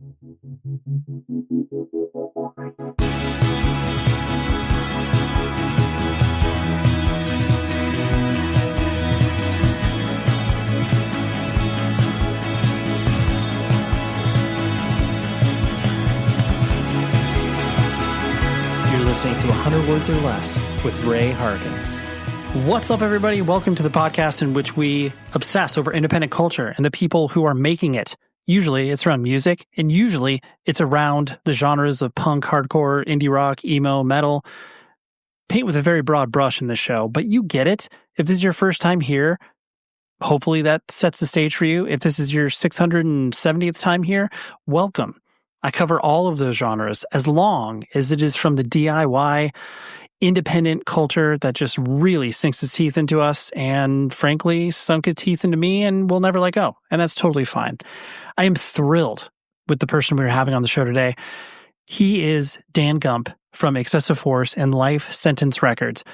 You're listening to 100 Words or Less with Ray Harkins. What's up, everybody? Welcome to the podcast in which we obsess over independent culture and the people who are making it. Usually it's around music, and usually it's around the genres of punk, hardcore, indie rock, emo, metal. Paint with a very broad brush in this show, but you get it. If this is your first time here, hopefully that sets the stage for you. If this is your 670th time here, welcome. I cover all of those genres as long as it is from the DIY independent culture that just really sinks its teeth into us and frankly sunk its teeth into me and will never let go. And that's totally fine. I am thrilled with the person we're having on the show today. He is Dan Gump from Excessive Force and Life Sentence Records.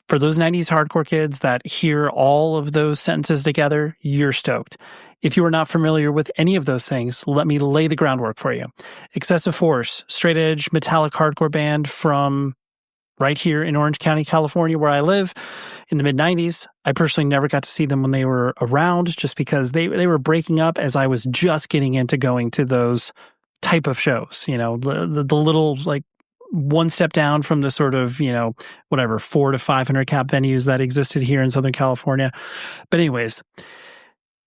For those 90s hardcore kids that hear all of those sentences together, you're stoked. If you are not familiar with any of those things, let me lay the groundwork for you. Excessive Force, straight edge metallic hardcore band from right here in Orange County, California, where I live in the mid-90s. I personally never got to see them when they were around just because they were breaking up as I was just getting into going to those type of shows, you know, the little like one step down from the sort of, you know, whatever, 400 to 500 cap venues that existed here in Southern California. But anyways,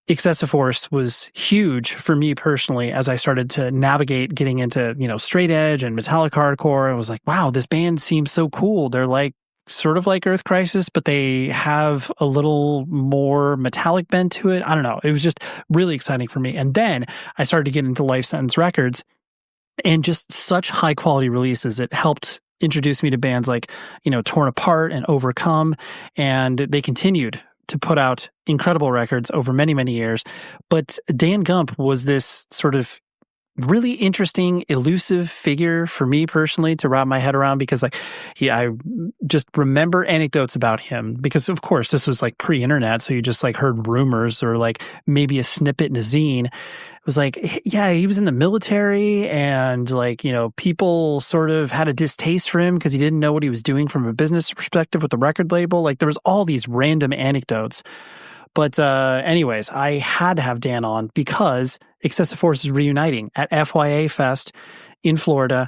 Excessive Force was huge for me personally as I started to navigate getting into, you know, straight edge and metallic hardcore. I was like, wow, this band seems so cool. They're like sort of like Earth Crisis, but they have a little more metallic bent to it. I don't know. It was just really exciting for me. And then I started to get into Life Sentence Records and just such high quality releases. It helped introduce me to bands like, you know, Torn Apart and Overcome, and they continued to put out incredible records over many, many years. But Dan Gump was this sort of really interesting, elusive figure for me personally to wrap my head around because I just remember anecdotes about him because of course this was like pre-internet. So you just like heard rumors or like maybe a snippet in a zine. It was like, yeah, he was in the military and like, you know, people sort of had a distaste for him because he didn't know what he was doing from a business perspective with the record label. Like there was all these random anecdotes. But anyways, I had to have Dan on because Excessive Force is reuniting at FYA Fest in Florida.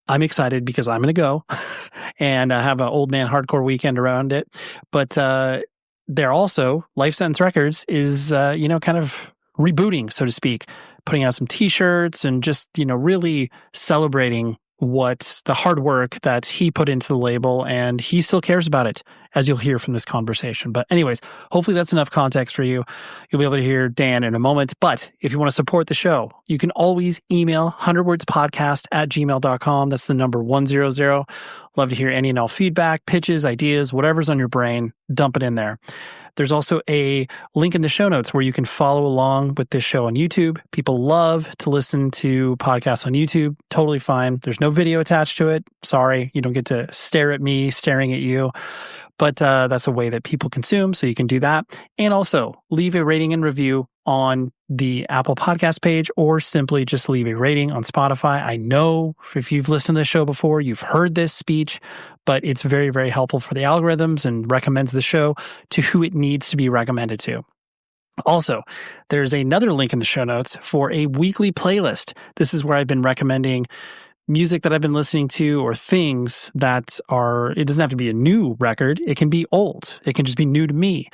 I'm excited because I'm going to go and have an old man hardcore weekend around it. But they're also, Life Sentence Records is, you know, kind of rebooting, so to speak, putting out some t-shirts and just, you know, really celebrating what the hard work that he put into the label, and he still cares about it, as you'll hear from this conversation. But anyways, hopefully that's enough context for you. You'll be able to hear Dan in a moment. But if you want to support the show, you can always email 100wordspodcast@gmail.com. That's the number 100. Love to hear any and all feedback, pitches, ideas, whatever's on your brain, dump it in there. There's also a link in the show notes where you can follow along with this show on YouTube. People love to listen to podcasts on YouTube. Totally fine. There's no video attached to it. Sorry, you don't get to stare at me staring at you. But that's a way that people consume, so you can do that. And also, leave a rating and review on the Apple Podcast page or simply just leave a rating on Spotify. I know if you've listened to this show before, you've heard this speech, but it's very, very helpful for the algorithms and recommends the show to who it needs to be recommended to. Also, there's another link in the show notes for a weekly playlist. This is where I've been recommending music that I've been listening to or things that are, it doesn't have to be a new record. It can be old. It can just be new to me.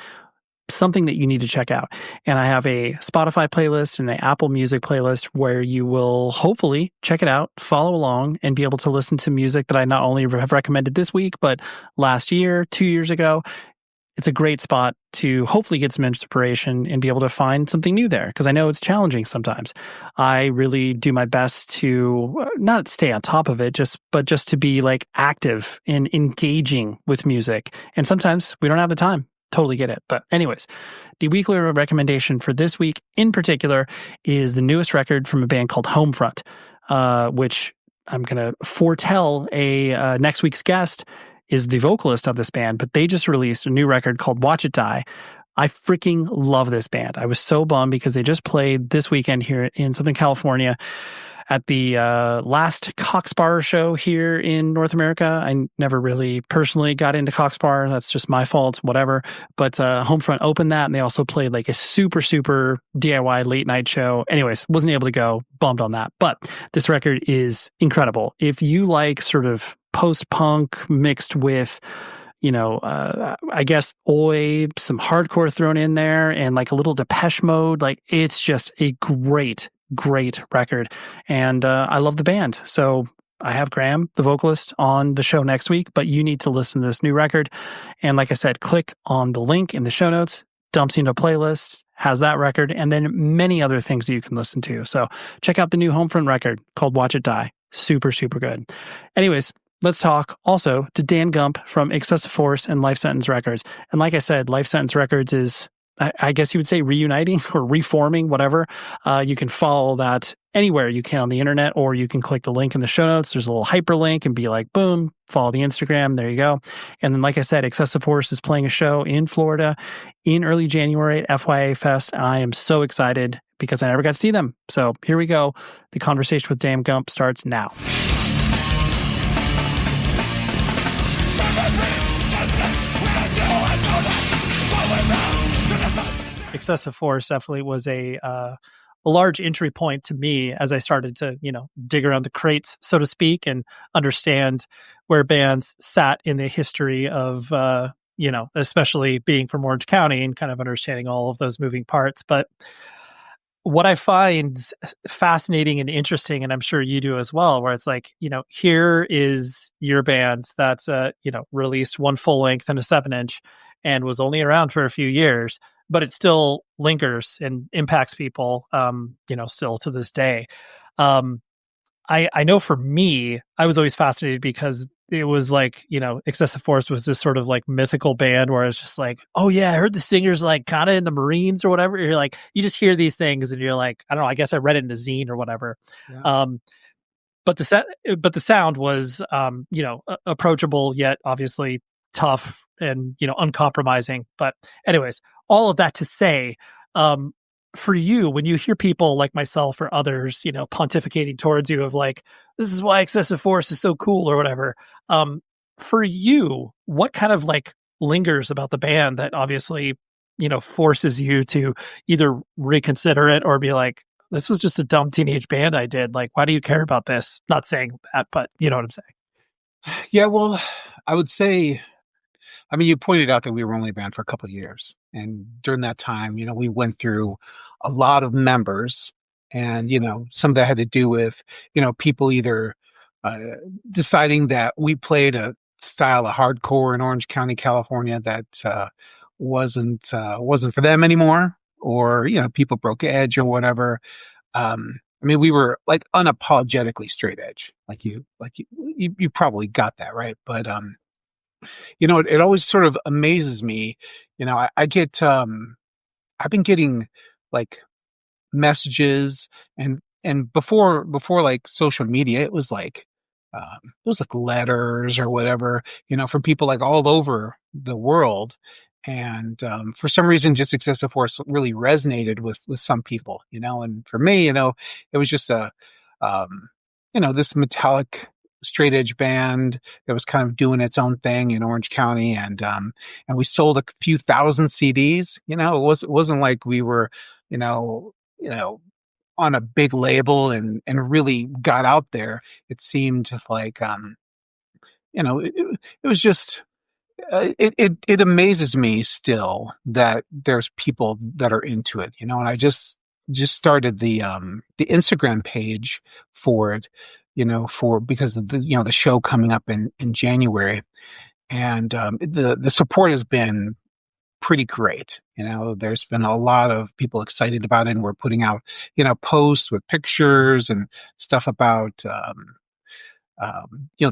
Something that you need to check out. And I have a Spotify playlist and an Apple Music playlist where you will hopefully check it out, follow along, and be able to listen to music that I not only have recommended this week, but last year, 2 years ago. It's a great spot to hopefully get some inspiration and be able to find something new there, because I know it's challenging sometimes. I really do my best to not stay on top of it, but just to be like active in engaging with music. And sometimes we don't have the time. Totally get it. But anyways, the weekly recommendation for this week in particular is the newest record from a band called Homefront, which I'm going to foretell next week's guest is the vocalist of this band, but they just released a new record called Watch It Die. I freaking love this band. I was so bummed because they just played this weekend here in Southern California at the last Cox Bar show here in North America. I never really personally got into Cox Bar. That's just my fault, whatever. But Homefront opened that, and they also played like a super, super DIY late night show. Anyways, wasn't able to go, bummed on that. But this record is incredible. If you like sort of post-punk mixed with I guess oi, some hardcore thrown in there, and like a little Depeche Mode. Like, it's just a great, great record. And I love the band. So I have Graham, the vocalist, on the show next week, but you need to listen to this new record. And like I said, click on the link in the show notes, dumps you into a playlist, has that record, and then many other things that you can listen to. So check out the new Homefront record called Watch It Die. Super, super good. Anyways, let's talk also to Dan Gump from Excessive Force and Life Sentence Records. And like I said, Life Sentence Records is, I guess you would say, reuniting or reforming, whatever. You can follow that anywhere you can on the internet, or you can click the link in the show notes. There's a little hyperlink and be like, boom, follow the Instagram. There you go. And then, like I said, Excessive Force is playing a show in Florida in early January at FYA Fest. I am so excited because I never got to see them. So here we go. The conversation with Dan Gump starts now. Excessive Force definitely was a large entry point to me as I started to, dig around the crates, so to speak, and understand where bands sat in the history of, especially being from Orange County and kind of understanding all of those moving parts. But what I find fascinating and interesting, and I'm sure you do as well, where it's like, here is your band that's, released one full length and a 7-inch and was only around for a few years, but it still lingers and impacts people, still to this day. I know for me, I was always fascinated because it was like, Excessive Force was this sort of like mythical band where it's just like, oh yeah, I heard the singer's like kind of in the Marines or whatever. You're like, you just hear these things and you're like, I don't know, I guess I read it in a zine or whatever. Yeah. But the sound was, approachable yet obviously tough and, uncompromising. But anyways, all of that to say, for you, when you hear people like myself or others, pontificating towards you of like, this is why Excessive Force is so cool or whatever. For you, what kind of like lingers about the band that obviously, forces you to either reconsider it or be like, this was just a dumb teenage band I did. Like, why do you care about this? Not saying that, but you know what I'm saying? Yeah, well, I would say, you pointed out that we were only a band for a couple of years. And during that time, we went through a lot of members, and, some of that had to do with, people either deciding that we played a style of hardcore in Orange County, California that wasn't for them anymore, or, people broke edge or whatever. We were like unapologetically straight edge, like you probably got that, right? But, it always sort of amazes me. I get, I've been getting like messages and before like social media, it was like letters or whatever, from people like all over the world. And, for some reason, just Excessive Force really resonated with some people, and for me, it was just this metallic straight edge band that was kind of doing its own thing in Orange County. And we sold a few thousand CDs, it wasn't like we were, on a big label and really got out there. It seemed like, it was just, it amazes me still that there's people that are into it, and I just started the Instagram page for it, because of the show coming up in January, and the support has been pretty great. There's been a lot of people excited about it, and we're putting out posts with pictures and stuff about the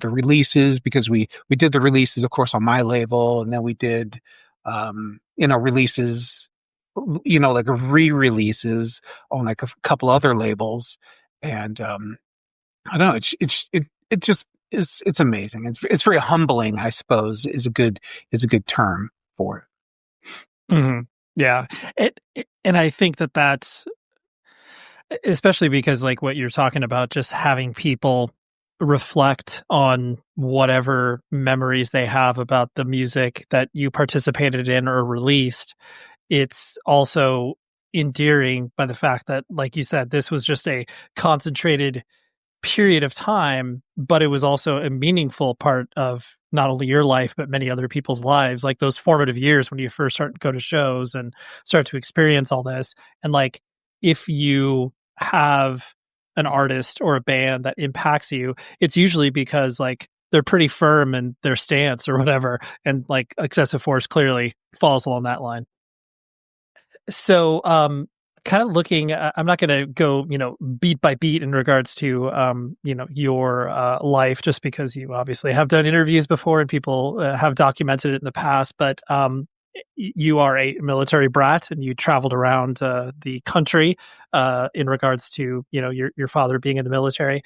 releases, because we did the releases, of course, on my label, and then we did releases, like re-releases on like a couple other labels, and I don't know. It just is. It's amazing. It's very humbling, I suppose, is a good term for it. Mm-hmm. Yeah. And I think that that's especially because like what you're talking about, just having people reflect on whatever memories they have about the music that you participated in or released. It's also endearing by the fact that, like you said, this was just a concentrated period of time, but it was also a meaningful part of not only your life, but many other people's lives. Like those formative years when you first start to go to shows and start to experience all this. And like, if you have an artist or a band that impacts you, it's usually because like they're pretty firm in their stance or whatever. And like Excessive Force clearly falls along that line. So, kind of looking, I'm not going to go, beat by beat in regards to, your life, just because you obviously have done interviews before and people have documented it in the past. But you are a military brat and you traveled around the country in regards to, your father being in the military.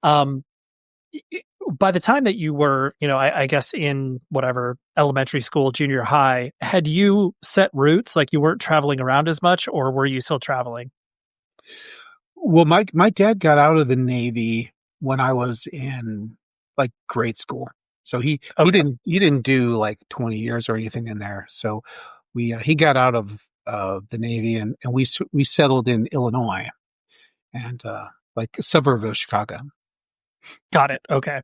Um, by the time that you were, I guess in whatever elementary school, junior high, had you set roots? Like you weren't traveling around as much, or were you still traveling? Well, my dad got out of the Navy when I was in like grade school. So Okay, he didn't do like 20 years or anything in there. So he got out of the Navy and we settled in Illinois and like a suburb of Chicago. got it. Okay.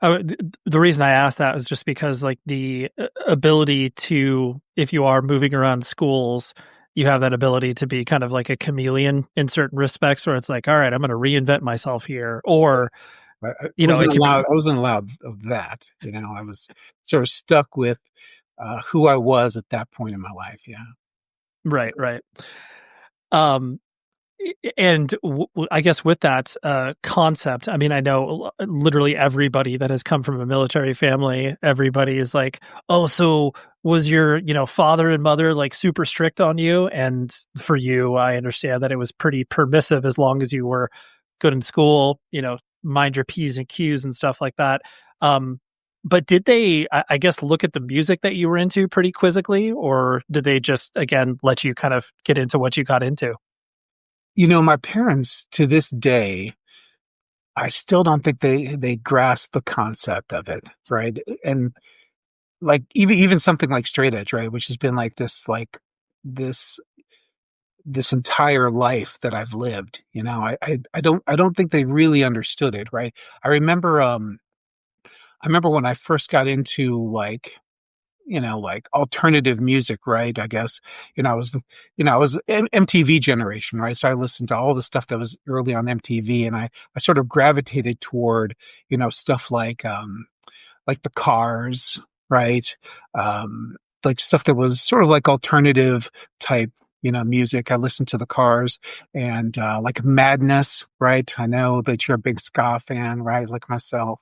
The reason I asked that was just because, like, the ability to, if you are moving around schools, you have that ability to be kind of like a chameleon in certain respects, where it's like, all right, I'm going to reinvent myself here, or it could be I wasn't allowed of that. I was sort of stuck with who I was at that point in my life. Yeah. right, right. Um, And I guess with that concept, I mean, I know literally everybody that has come from a military family, everybody is like, oh, so was your, father and mother like super strict on you? And for you, I understand that it was pretty permissive as long as you were good in school, mind your P's and Q's and stuff like that. Um, but did they, I guess, look at the music that you were into pretty quizzically, or did they just, again, let you kind of get into what you got into? My parents to this day, I still don't think they grasp the concept of it, right? And like even something like straight edge, right, which has been like this this entire life that I've lived. I don't think they really understood it, right? I remember I remember when I first got into like alternative music, right? I guess, I was MTV generation, right? So I listened to all the stuff that was early on MTV and I sort of gravitated toward, stuff like the Cars, right? Um, like stuff that was sort of like alternative type, music. I listened to the Cars and like Madness, right? I know that you're a big ska fan, right? Like myself.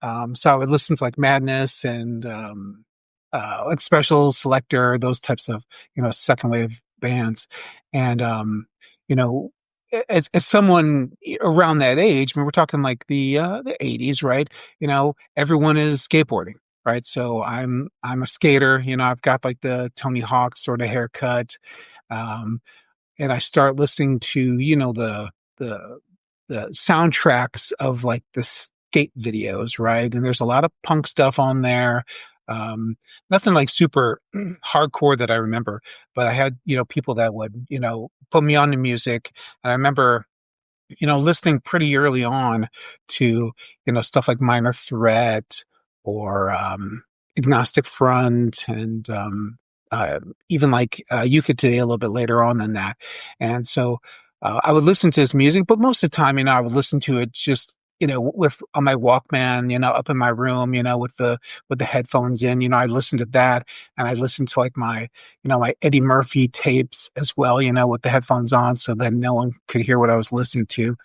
So I would listen to like Madness and like Special Selector, those types of second wave bands, and you know. As someone around that age, I mean, we're talking like the 80s, right? Everyone is skateboarding, right? So I'm a skater. I've got like the Tony Hawk sort of haircut, um, and I start listening to the the soundtracks of like the skate videos, right? And there's a lot of punk stuff on there. Um, Nothing like super hardcore that I remember, but I had people that would put me on the music. And I remember listening pretty early on to, stuff like Minor Threat or Agnostic Front and even like Youth of Today a little bit later on than that. And so I would listen to his music, but most of the time, I would listen to it just, with on my Walkman, up in my room, with the headphones in, I listened to that and I listened to like my Eddie Murphy tapes as well, with the headphones on so that no one could hear what I was listening to.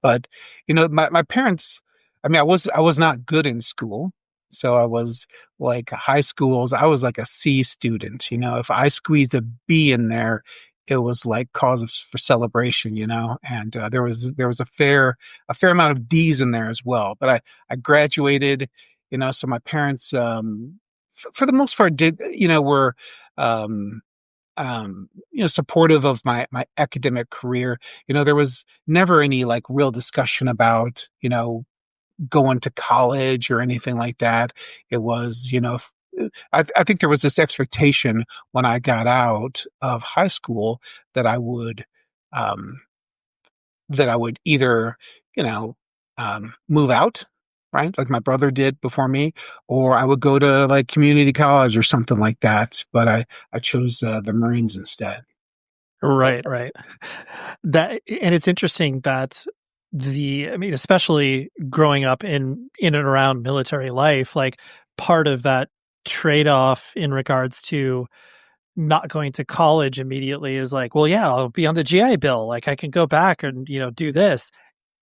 But my parents, I mean, I was not good in school. So I was like high schools. I was like a C student. If I squeezed a B in there, it was like for celebration, and there was a fair amount of D's in there as well. But I graduated, so my parents, for the most part, did were supportive of my academic career. There was never any like real discussion about, going to college or anything like that. It was, I think there was this expectation when I got out of high school that um, I would either, you know, move out, right? Like my brother did before me, or I would go to like community college or something like that. But I chose the Marines instead. Right, right. And it's interesting that especially growing up in and around military life, like part of that trade-off in regards to not going to college immediately is like, well, yeah, I'll be on the GI Bill. Like I can go back and, do this.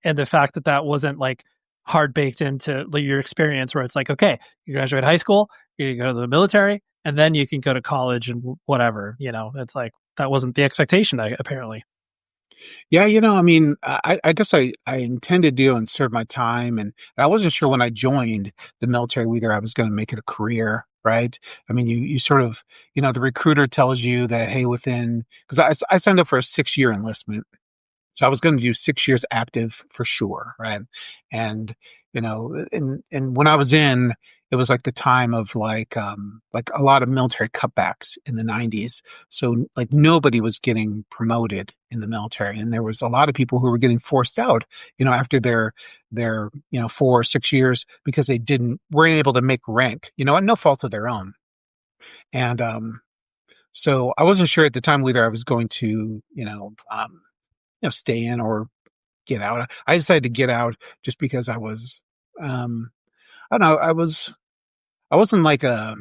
And the fact that that wasn't like hard baked into your experience where it's like, okay, you graduate high school, you go to the military, and then you can go to college and whatever, it's like, that wasn't the expectation, apparently. Yeah, I mean, I guess I intended to and serve my time, and I wasn't sure when I joined the military whether I was going to make it a career, right? I mean, you sort of, the recruiter tells you that, hey, because I signed up for a 6-year enlistment. So I was going to do 6 years active for sure, right? And and when I was in, it was like the time of like a lot of military cutbacks in the 90s. So like nobody was getting promoted in the military, and there was a lot of people who were getting forced out, after their 4 or 6 years because they weren't able to make rank, at no fault of their own. And so I wasn't sure at the time whether I was going to, stay in or get out. I decided to get out just because I was, I don't know, I wasn't like a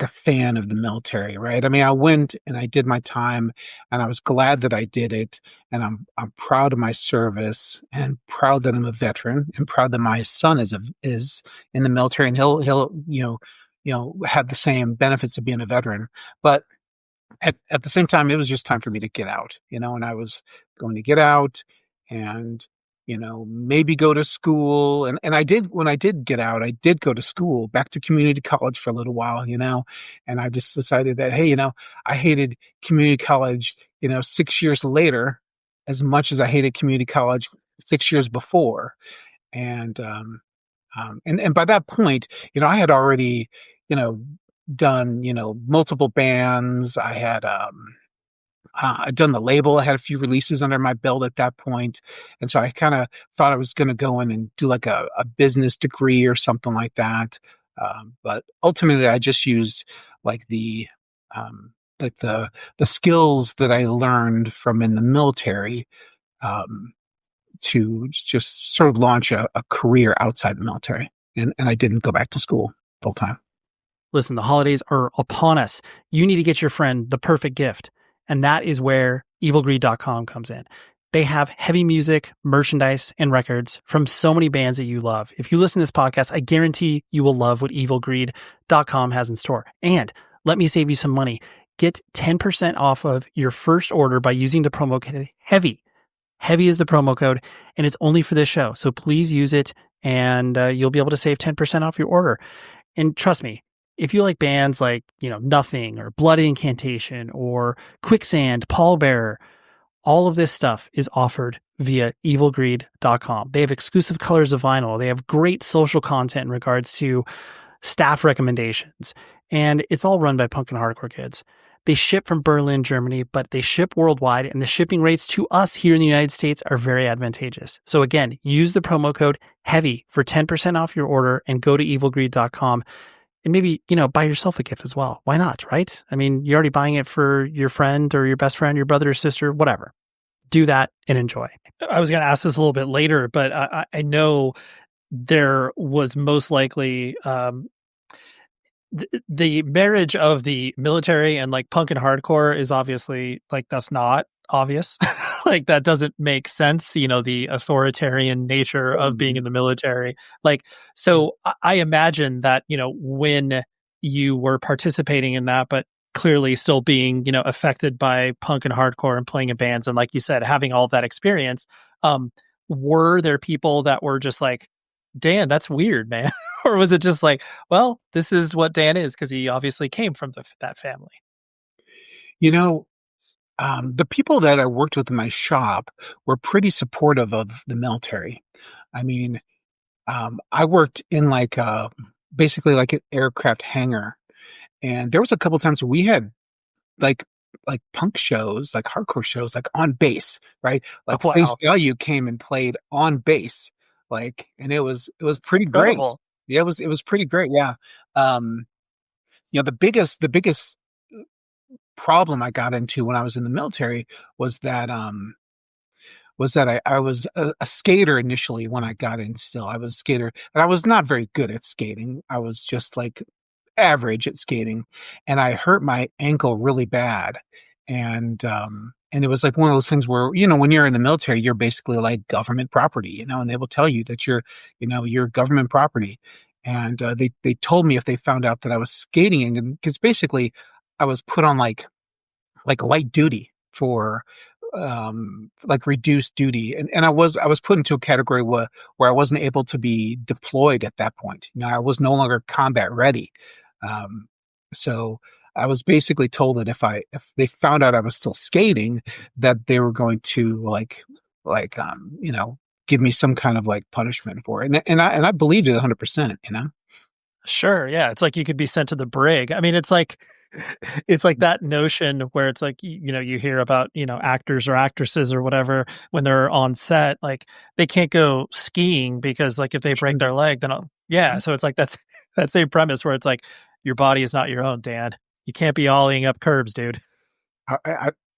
fan of the military, right? I mean, I went and I did my time, and I was glad that I did it. And I'm proud of my service, and proud that I'm a veteran, and proud that my son is in the military, and he'll, have the same benefits of being a veteran. But at the same time, it was just time for me to get out, and I was going to get out and, maybe go to school. And I did, when I did get out, I did go to school back to community college for a little while, and I just decided that, hey, I hated community college, 6 years later, as much as I hated community college 6 years before. And, and by that point, I had already, you know, done, multiple bands. I had, I'd done the label. I had a few releases under my belt at that point. And so I kind of thought I was going to go in and do like a business degree or something like that. But ultimately I just used like like the skills that I learned from in the military, um, to just sort of launch a career outside the military. And I didn't go back to school full time. Listen, the holidays are upon us. You need to get your friend the perfect gift. And that is where evilgreed.com comes in. They have heavy music, merchandise, and records from so many bands that you love. If you listen to this podcast, I guarantee you will love what evilgreed.com has in store. And let me save you some money. Get 10% off of your first order by using the promo code HEAVY. HEAVY is the promo code, and it's only for this show. So please use it, and you'll be able to save 10% off your order. And trust me, if you like bands like, Nothing or Bloody Incantation or Quicksand, Pallbearer, all of this stuff is offered via evilgreed.com. They have exclusive colors of vinyl. They have great social content in regards to staff recommendations. And it's all run by punk and hardcore kids. They ship from Berlin, Germany, but they ship worldwide, and the shipping rates to us here in the United States are very advantageous. So again, use the promo code HEAVY for 10% off your order and go to evilgreed.com. And maybe, buy yourself a gift as well. Why not, right? I mean, you're already buying it for your friend or your best friend, your brother or sister, whatever. Do that and enjoy. I was going to ask this a little bit later, but I know there was most likely the marriage of the military and like punk and hardcore is obviously like, that's not obvious. Like that doesn't make sense, the authoritarian nature of being in the military. Like, so I imagine that, when you were participating in that, but clearly still being, affected by punk and hardcore and playing in bands. And like you said, having all of that experience, were there people that were just like, Dan, that's weird, man? Or was it just like, well, this is what Dan is because he obviously came from that family? You know, the people that I worked with in my shop were pretty supportive of the military. I mean, I worked in like basically like an aircraft hangar, and there was a couple times where we had like punk shows, like hardcore shows, like on base, right? Oh, Like Face wow. Value came and played on base, like, and it was pretty great. Incredible. Yeah, it was pretty great. Yeah. Um, the biggest problem I got into when I was in the military was that I was a skater initially when I got in. Still, I was a skater, but I was not very good at skating. I was just like average at skating, and I hurt my ankle really bad. And it was like one of those things where, when you're in the military, you're basically like government property, and they will tell you that you're government property. And they told me if they found out that I was skating, and because basically I was put on like light duty for like reduced duty, and I was put into a category where I wasn't able to be deployed at that point. I was no longer combat ready. um so I was basically told that if they found out I was still skating, that they were going to give me some kind of like punishment for it, and I believed it 100%. Sure, yeah, it's like you could be sent to the brig. I mean, it's like that notion where it's like, you hear about, actors or actresses or whatever when they're on set, like they can't go skiing because like if they break Sure. their leg, then yeah, so it's like that's that same premise where it's like your body is not your own, Dan. You can't be ollieing up curbs, dude.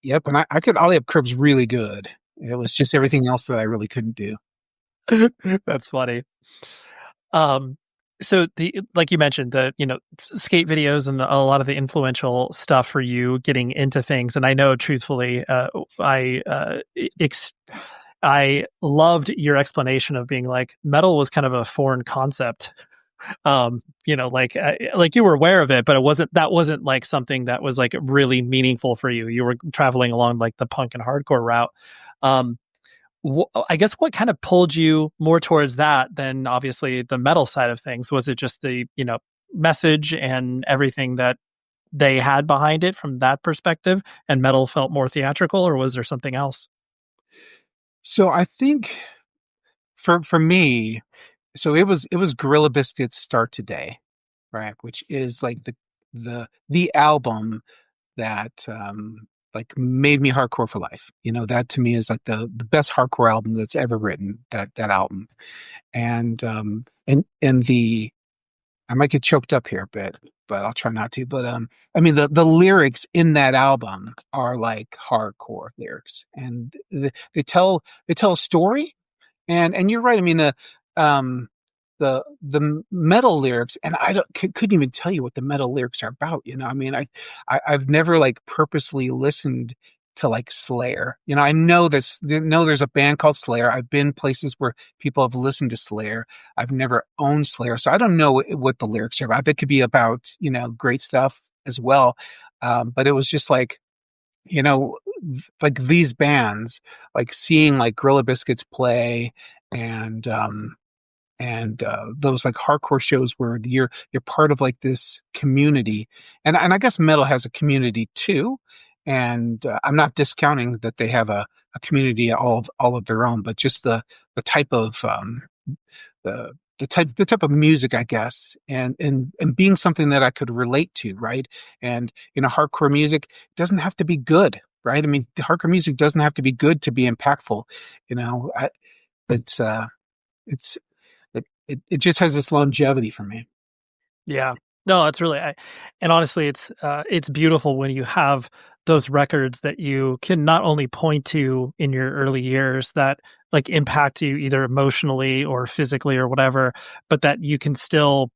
Yep, and I could ollie up curbs really good. It was just everything else that I really couldn't do. That's funny. Um, so the like you mentioned the skate videos and a lot of the influential stuff for you getting into things, and I know truthfully, I loved your explanation of being like metal was kind of a foreign concept. Like you were aware of it, but that wasn't like something that was like really meaningful for you. You were traveling along like the punk and hardcore route. Um, I guess what kind of pulled you more towards that than obviously the metal side of things? Was it just the, message and everything that they had behind it from that perspective, and metal felt more theatrical, or was there something else? So I think for me, so it was Gorilla Biscuits Start Today, right? Which is like the album that like made me hardcore for life. That to me is like the best hardcore album that's ever written, that album. And the I might get choked up here a bit, but I'll try not to. But I mean, the lyrics in that album are like hardcore lyrics, and they tell a story. And you're right. I mean, um the metal lyrics, and I couldn't even tell you what the metal lyrics are about. I mean, I've never like purposely listened to like Slayer. I know there's a band called Slayer. I've been places where people have listened to Slayer. I've never owned Slayer, so I don't know what the lyrics are about. They could be about great stuff as well. But it was just like, you know, like these bands, like seeing like Gorilla Biscuits play, and those like hardcore shows where you're part of like this community, and I guess metal has a community too. And I'm not discounting that they have a community all of their own, but just the type of the type of music, I guess, and being something that I could relate to, right? And hardcore music doesn't have to be good, right? I mean, hardcore music doesn't have to be good to be impactful. It's it's it just has this longevity for me. Yeah. No, it's really, and honestly, it's beautiful when you have those records that you can not only point to in your early years that like impact you either emotionally or physically or whatever, but that you can still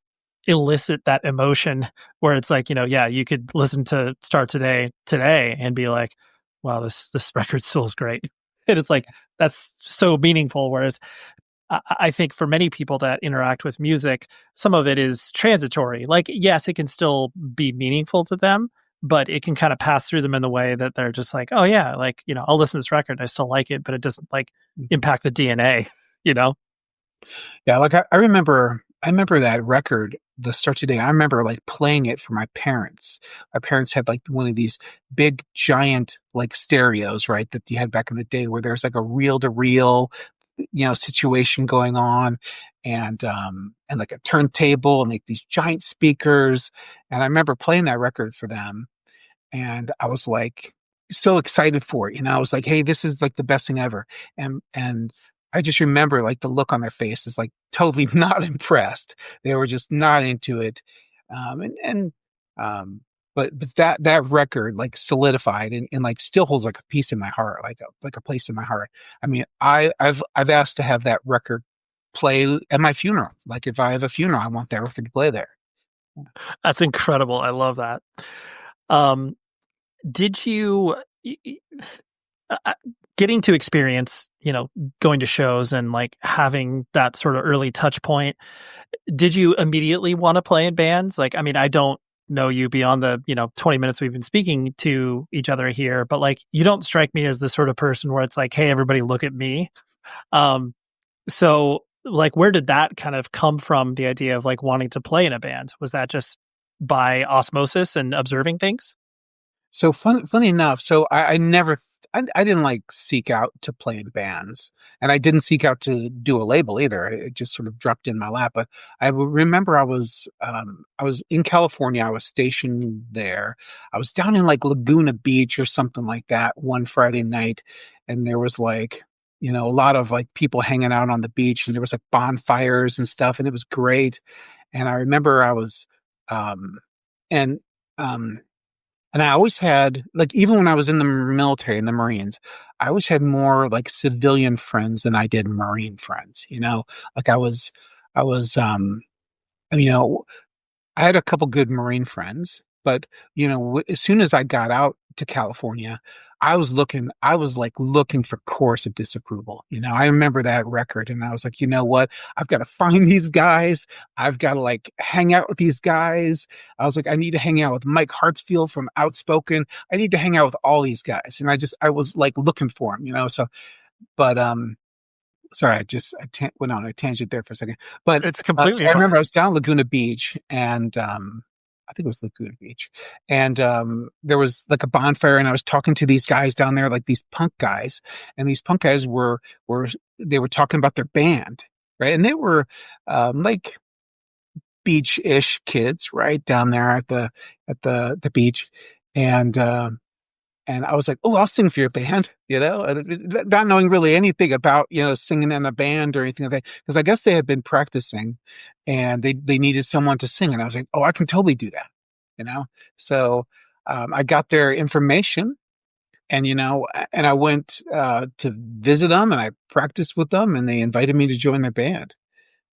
elicit that emotion where it's like, yeah, you could listen to Start today and be like, wow, this record still is great. And it's like, that's so meaningful. Whereas I think for many people that interact with music, some of it is transitory. Like, yes, it can still be meaningful to them, but it can kind of pass through them in the way that they're just like, oh yeah, like, I'll listen to this record. I still like it, but it doesn't like impact the DNA, you know? Yeah, like I remember I remember that record, The Start Today. I remember like playing it for my parents. My parents had like one of these big giant like stereos, right? That you had back in the day where there's like a reel to reel, situation going on and like a turntable and like these giant speakers. And I remember playing that record for them and I was like so excited for it. I was like, hey, this is like the best thing ever. And I just remember like the look on their faces, like totally not impressed. They were just not into it. And but that record like solidified and like still holds like a piece in my heart, like a place in my heart. I mean, I've asked to have that record play at my funeral. Like if I have a funeral, I want that record to play there. That's incredible. I love that. Um, did you uh, getting to experience, going to shows and like having that sort of early touch point? Did you immediately want to play in bands? Like, I mean, I don't know you beyond the, 20 minutes we've been speaking to each other here, but like, you don't strike me as the sort of person where it's like, hey, everybody look at me. Um, so like, where did that kind of come from? The idea of like wanting to play in a band? Was that just by osmosis and observing things? So funny enough, so I never, I didn't like seek out to play in bands, and I didn't seek out to do a label either. It just sort of dropped in my lap. But remember I was in California. I was stationed there. I was down in like Laguna Beach or something like that one Friday night, and there was like, a lot of like people hanging out on the beach, and there was like bonfires and stuff, and it was great. And I remember I was, and um and I always had, like, even when I was in the military, in the Marines, I always had more like civilian friends than I did Marine friends. Like I was, you know, I had a couple good Marine friends, but as soon as I got out to California, I was like looking for course of disapproval. I remember that record and I was like, you know what? I've got to find these guys. I've got to like hang out with these guys. I was like, I need to hang out with Mike Hartsfield from Outspoken. I need to hang out with all these guys. And I was like looking for them. So, but, sorry, went on a tangent there for a second. But It's so completely I fine. remember I was down Laguna Beach, and I think it was Laguna Beach, and there was like a bonfire, and I was talking to these guys down there, like these punk guys, and these punk guys were they were talking about their band, right? And they were like beach-ish kids, right, down there at the beach, and and I was like, "Oh, I'll sing for your band," and not knowing really anything about singing in a band or anything like that. Because I guess they had been practicing, and they needed someone to sing, and I was like, "Oh, I can totally do that," you know. So I got their information, and and I went to visit them, and I practiced with them, and they invited me to join their band.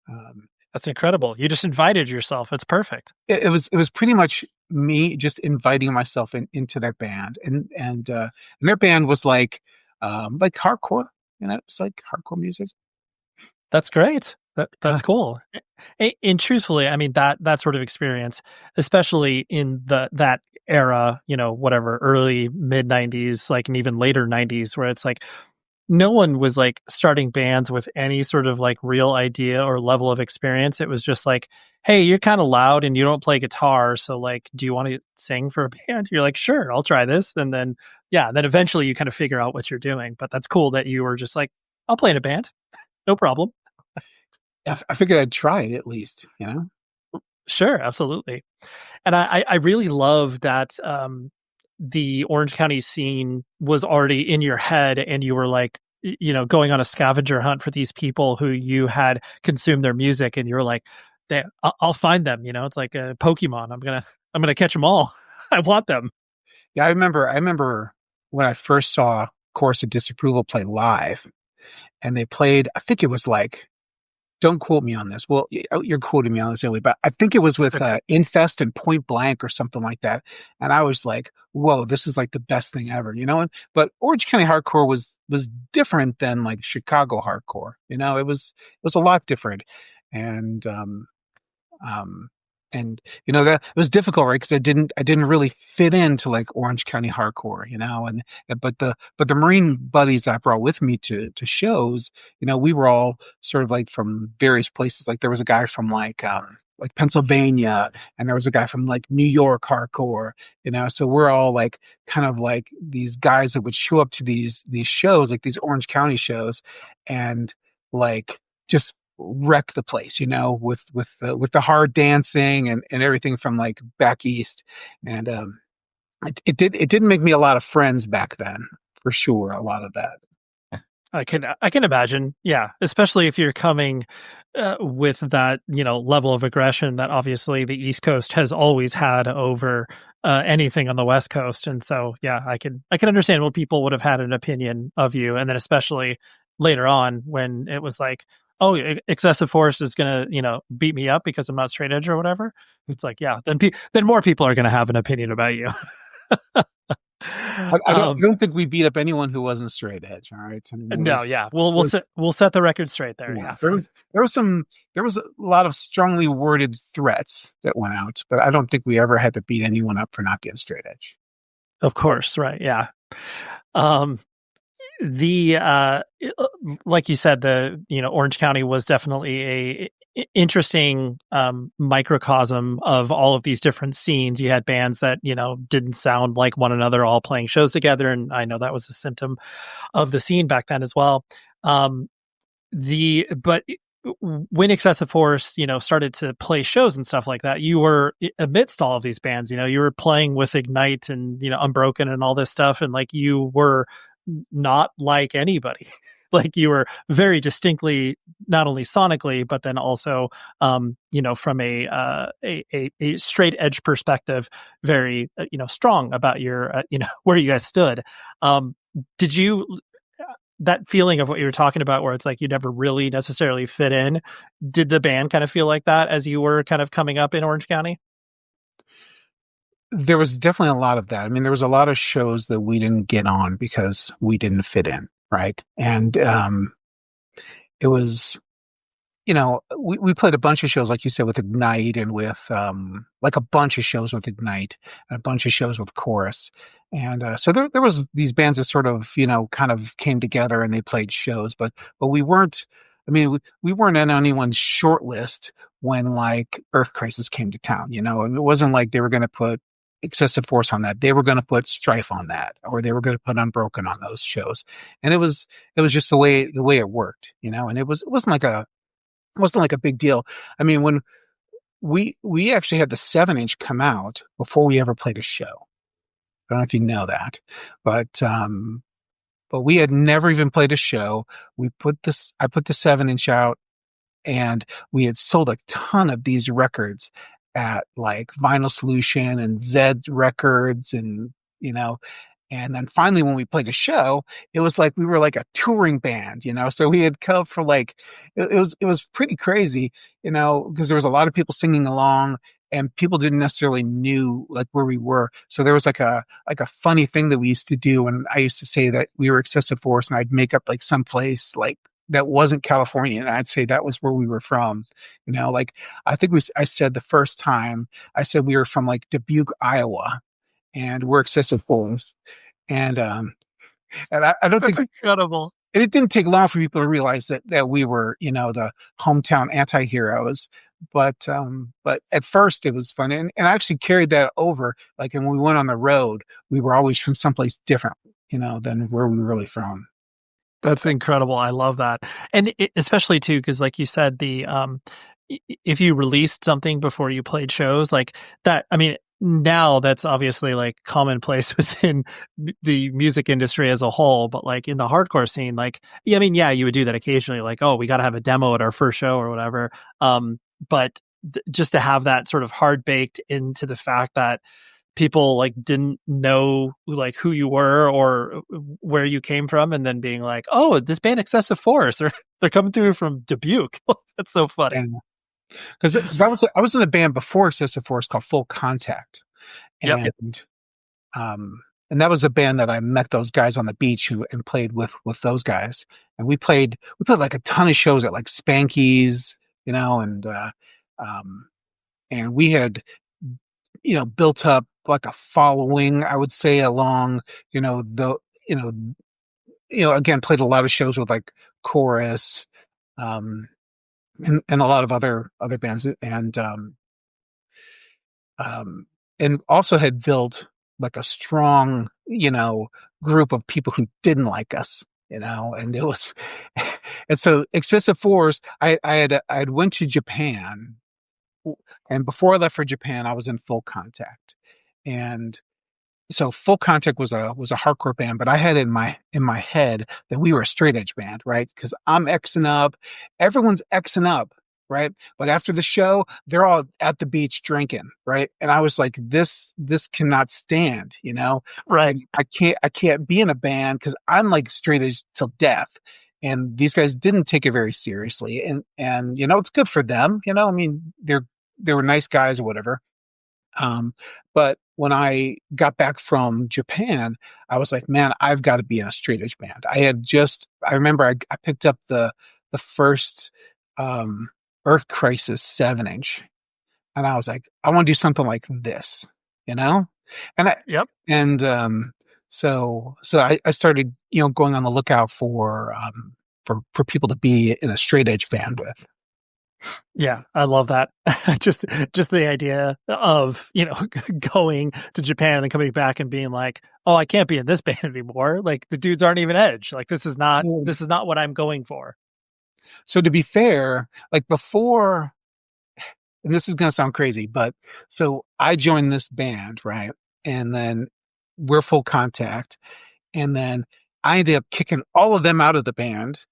Um, That's incredible. You just invited yourself. It's perfect. it was pretty much me just inviting myself into their band and their band was like hardcore, it's like hardcore music. That's great. That's Uh, cool. And truthfully, I mean that sort of experience, especially in that era, whatever, early mid 90s, like and even later 90s, where it's like no one was like starting bands with any sort of like real idea or level of experience. It was just like, hey, you're kind of loud and you don't play guitar, so like, do you want to sing for a band? You're like, sure, I'll try this, and then then eventually you kind of figure out what you're doing. But that's cool that you were just like, I'll play in a band, no problem. I figured I'd try it at least. Sure, absolutely. And I really love that the Orange County scene was already in your head and you were like, going on a scavenger hunt for these people who you had consumed their music and you're like, I'll find them. It's like a Pokemon. I'm going to catch them all. I want them. Yeah, I remember when I first saw Chorus of Disapproval play live, and they played, I think it was like, don't quote me on this. Well, you're quoting me on this anyway, but I think it was with Okay. Infest and Point Blank or something like that. And I was like, "Whoa, this is like the best thing ever." But Orange County hardcore was different than like Chicago hardcore. It was a lot different, and um, and that it was difficult, right? Because I didn't really fit into like Orange County hardcore, but the Marine buddies I brought with me to shows, we were all sort of like from various places. Like there was a guy from like Pennsylvania, and there was a guy from like New York hardcore, so we're all like kind of like these guys that would show up to these shows, like these Orange County shows, and like just wreck the place, with the hard dancing and everything from like back east. And it didn't make me a lot of friends back then, for sure. A lot of that. I can imagine. Yeah. Especially if you're coming with that, level of aggression that obviously the East Coast has always had over anything on the West Coast. And so, yeah, I can understand what people would have had an opinion of you. And then especially later on when it was like, oh, excessive force is going to, beat me up because I'm not straight edge or whatever. It's like, yeah, then more people are going to have an opinion about you. I don't think we beat up anyone who wasn't straight edge. All right. I mean, no, yeah, we'll set the record straight there. Yeah. There was a lot of strongly worded threats that went out, but I don't think we ever had to beat anyone up for not being straight edge. Of course, right? Yeah. Like you said, Orange County was definitely a interesting microcosm of all of these different scenes. You had bands that didn't sound like one another all playing shows together, and I know that was a symptom of the scene back then as well. But when Excessive Force started to play shows and stuff like that, you were amidst all of these bands. You were playing with Ignite and Unbroken and all this stuff, and like you were not like anybody. Like you were very distinctly, not only sonically, but then also, from a straight edge perspective, very, strong about your, where you guys stood. Did you, that feeling of what you were talking about, where it's like you never really necessarily fit in, did the band kind of feel like that as you were kind of coming up in Orange County? There was definitely a lot of that. I mean, there was a lot of shows that we didn't get on because we didn't fit in. Right. And, it was, we played a bunch of shows, like you said, with Ignite and with, like a bunch of shows with Ignite and a bunch of shows with Chorus. And, so there was these bands that sort of, kind of came together and they played shows, but we weren't, we weren't on anyone's short list when like Earth Crisis came to town, and it wasn't like they were going to put Excessive Force on that. They were going to put Strife on that, or they were going to put Unbroken on those shows. And it was just the way it worked, and it wasn't like a big deal. I mean, when we actually had the 7-inch come out before we ever played a show. I don't know if you know that, but we had never even played a show. I put the 7-inch out, and we had sold a ton of these records at like Vinyl Solution and Zed Records, and and then finally when we played a show, it was like we were like a touring band, so we had come for like it was pretty crazy, because there was a lot of people singing along, and people didn't necessarily knew like where we were. So there was like a funny thing that we used to do, and I used to say that we were Excessive Force, and I'd make up like someplace like that wasn't California, and I'd say that was where we were from. Like I think I said the first time I said we were from like Dubuque, Iowa, and we're Excessive Force. And I don't That's think incredible. And it didn't take long for people to realize that we were, the hometown anti-heroes. But at first it was fun. And I actually carried that over. Like, and when we went on the road, we were always from someplace different, than where we were really from. That's incredible. I love that. And especially too, because like you said, if you released something before you played shows like that, I mean, now that's obviously like commonplace within the music industry as a whole, but like in the hardcore scene, like, yeah, I mean, yeah, you would do that occasionally, like, oh, we got to have a demo at our first show or whatever. But just to have that sort of hard baked into the fact that people like didn't know like who you were or where you came from, and then being like, oh, this band Excessive Force, they're coming through from Dubuque. That's so funny. Because I was in a band before Excessive Force called Full Contact, and Yep. And that was a band that I met those guys on the beach and played with those guys, and we played like a ton of shows at like Spanky's, and we had, built up like a following, I would say, along, the, again, played a lot of shows with like Chorus, um, and a lot of other bands, um, and also had built like a strong, group of people who didn't like us, and it was, and so Excessive Force, I had went to Japan, and before I left for Japan, I was in Full Contact, and so Full Contact was a hardcore band, but I had in my head that we were a straight edge band, right? Because I'm Xing up, everyone's Xing up, right? But after the show, they're all at the beach drinking, right? And I was like, this cannot stand, Right. Like I can't be in a band because I'm like straight edge till death. And these guys didn't take it very seriously, and it's good for them, I mean, they were nice guys or whatever. But when I got back from Japan, I was like, man, I've got to be in a straight edge band. I remember I picked up the first, Earth Crisis 7-inch, and I was like, I want to do something like this, you know? And Yep. I started, going on the lookout for people to be in a straight edge band with. Yeah, I love that. just the idea of, going to Japan and then coming back and being like, "Oh, I can't be in this band anymore. Like the dudes aren't even edge. Like this is not what I'm going for." So to be fair, like before, and this is going to sound crazy, but so I joined this band, right? And then we're Full Contact. And then I ended up kicking all of them out of the band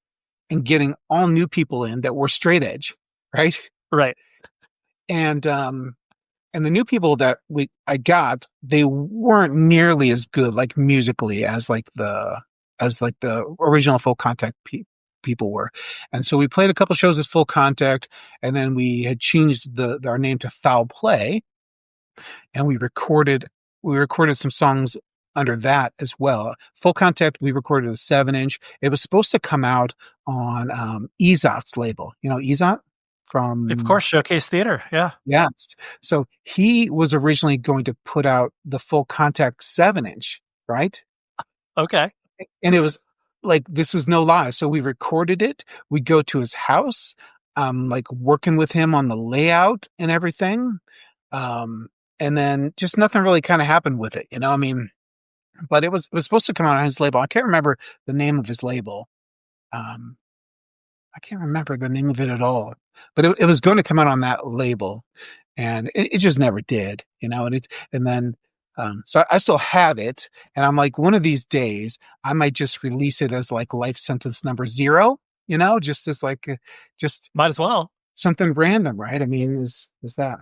and getting all new people in that were straight edge, right? Right. And the new people that I got, they weren't nearly as good, like musically, as the original Full Contact people were. And so we played a couple shows as Full Contact, and then we had changed our name to Foul Play, and we recorded some songs under that as well. Full Contact, we recorded a 7-inch. It was supposed to come out on Ezot's label. You know Ezot from, Of course, Showcase Theater. Yeah. yes. So he was originally going to put out the Full Contact 7-inch, right? Okay. And it was like, this is no lie. So we recorded it. We go to his house, like working with him on the layout and everything. And then just nothing really kind of happened with it, I mean, but it was supposed to come out on his label. I can't remember the name of his label. I can't remember the name of it at all, but it was going to come out on that label, and it just never did, and then, so I still have it, and I'm like, one of these days I might just release it as like Life Sentence Number 0, just as like, just Might as well. something random, right? I mean, is that?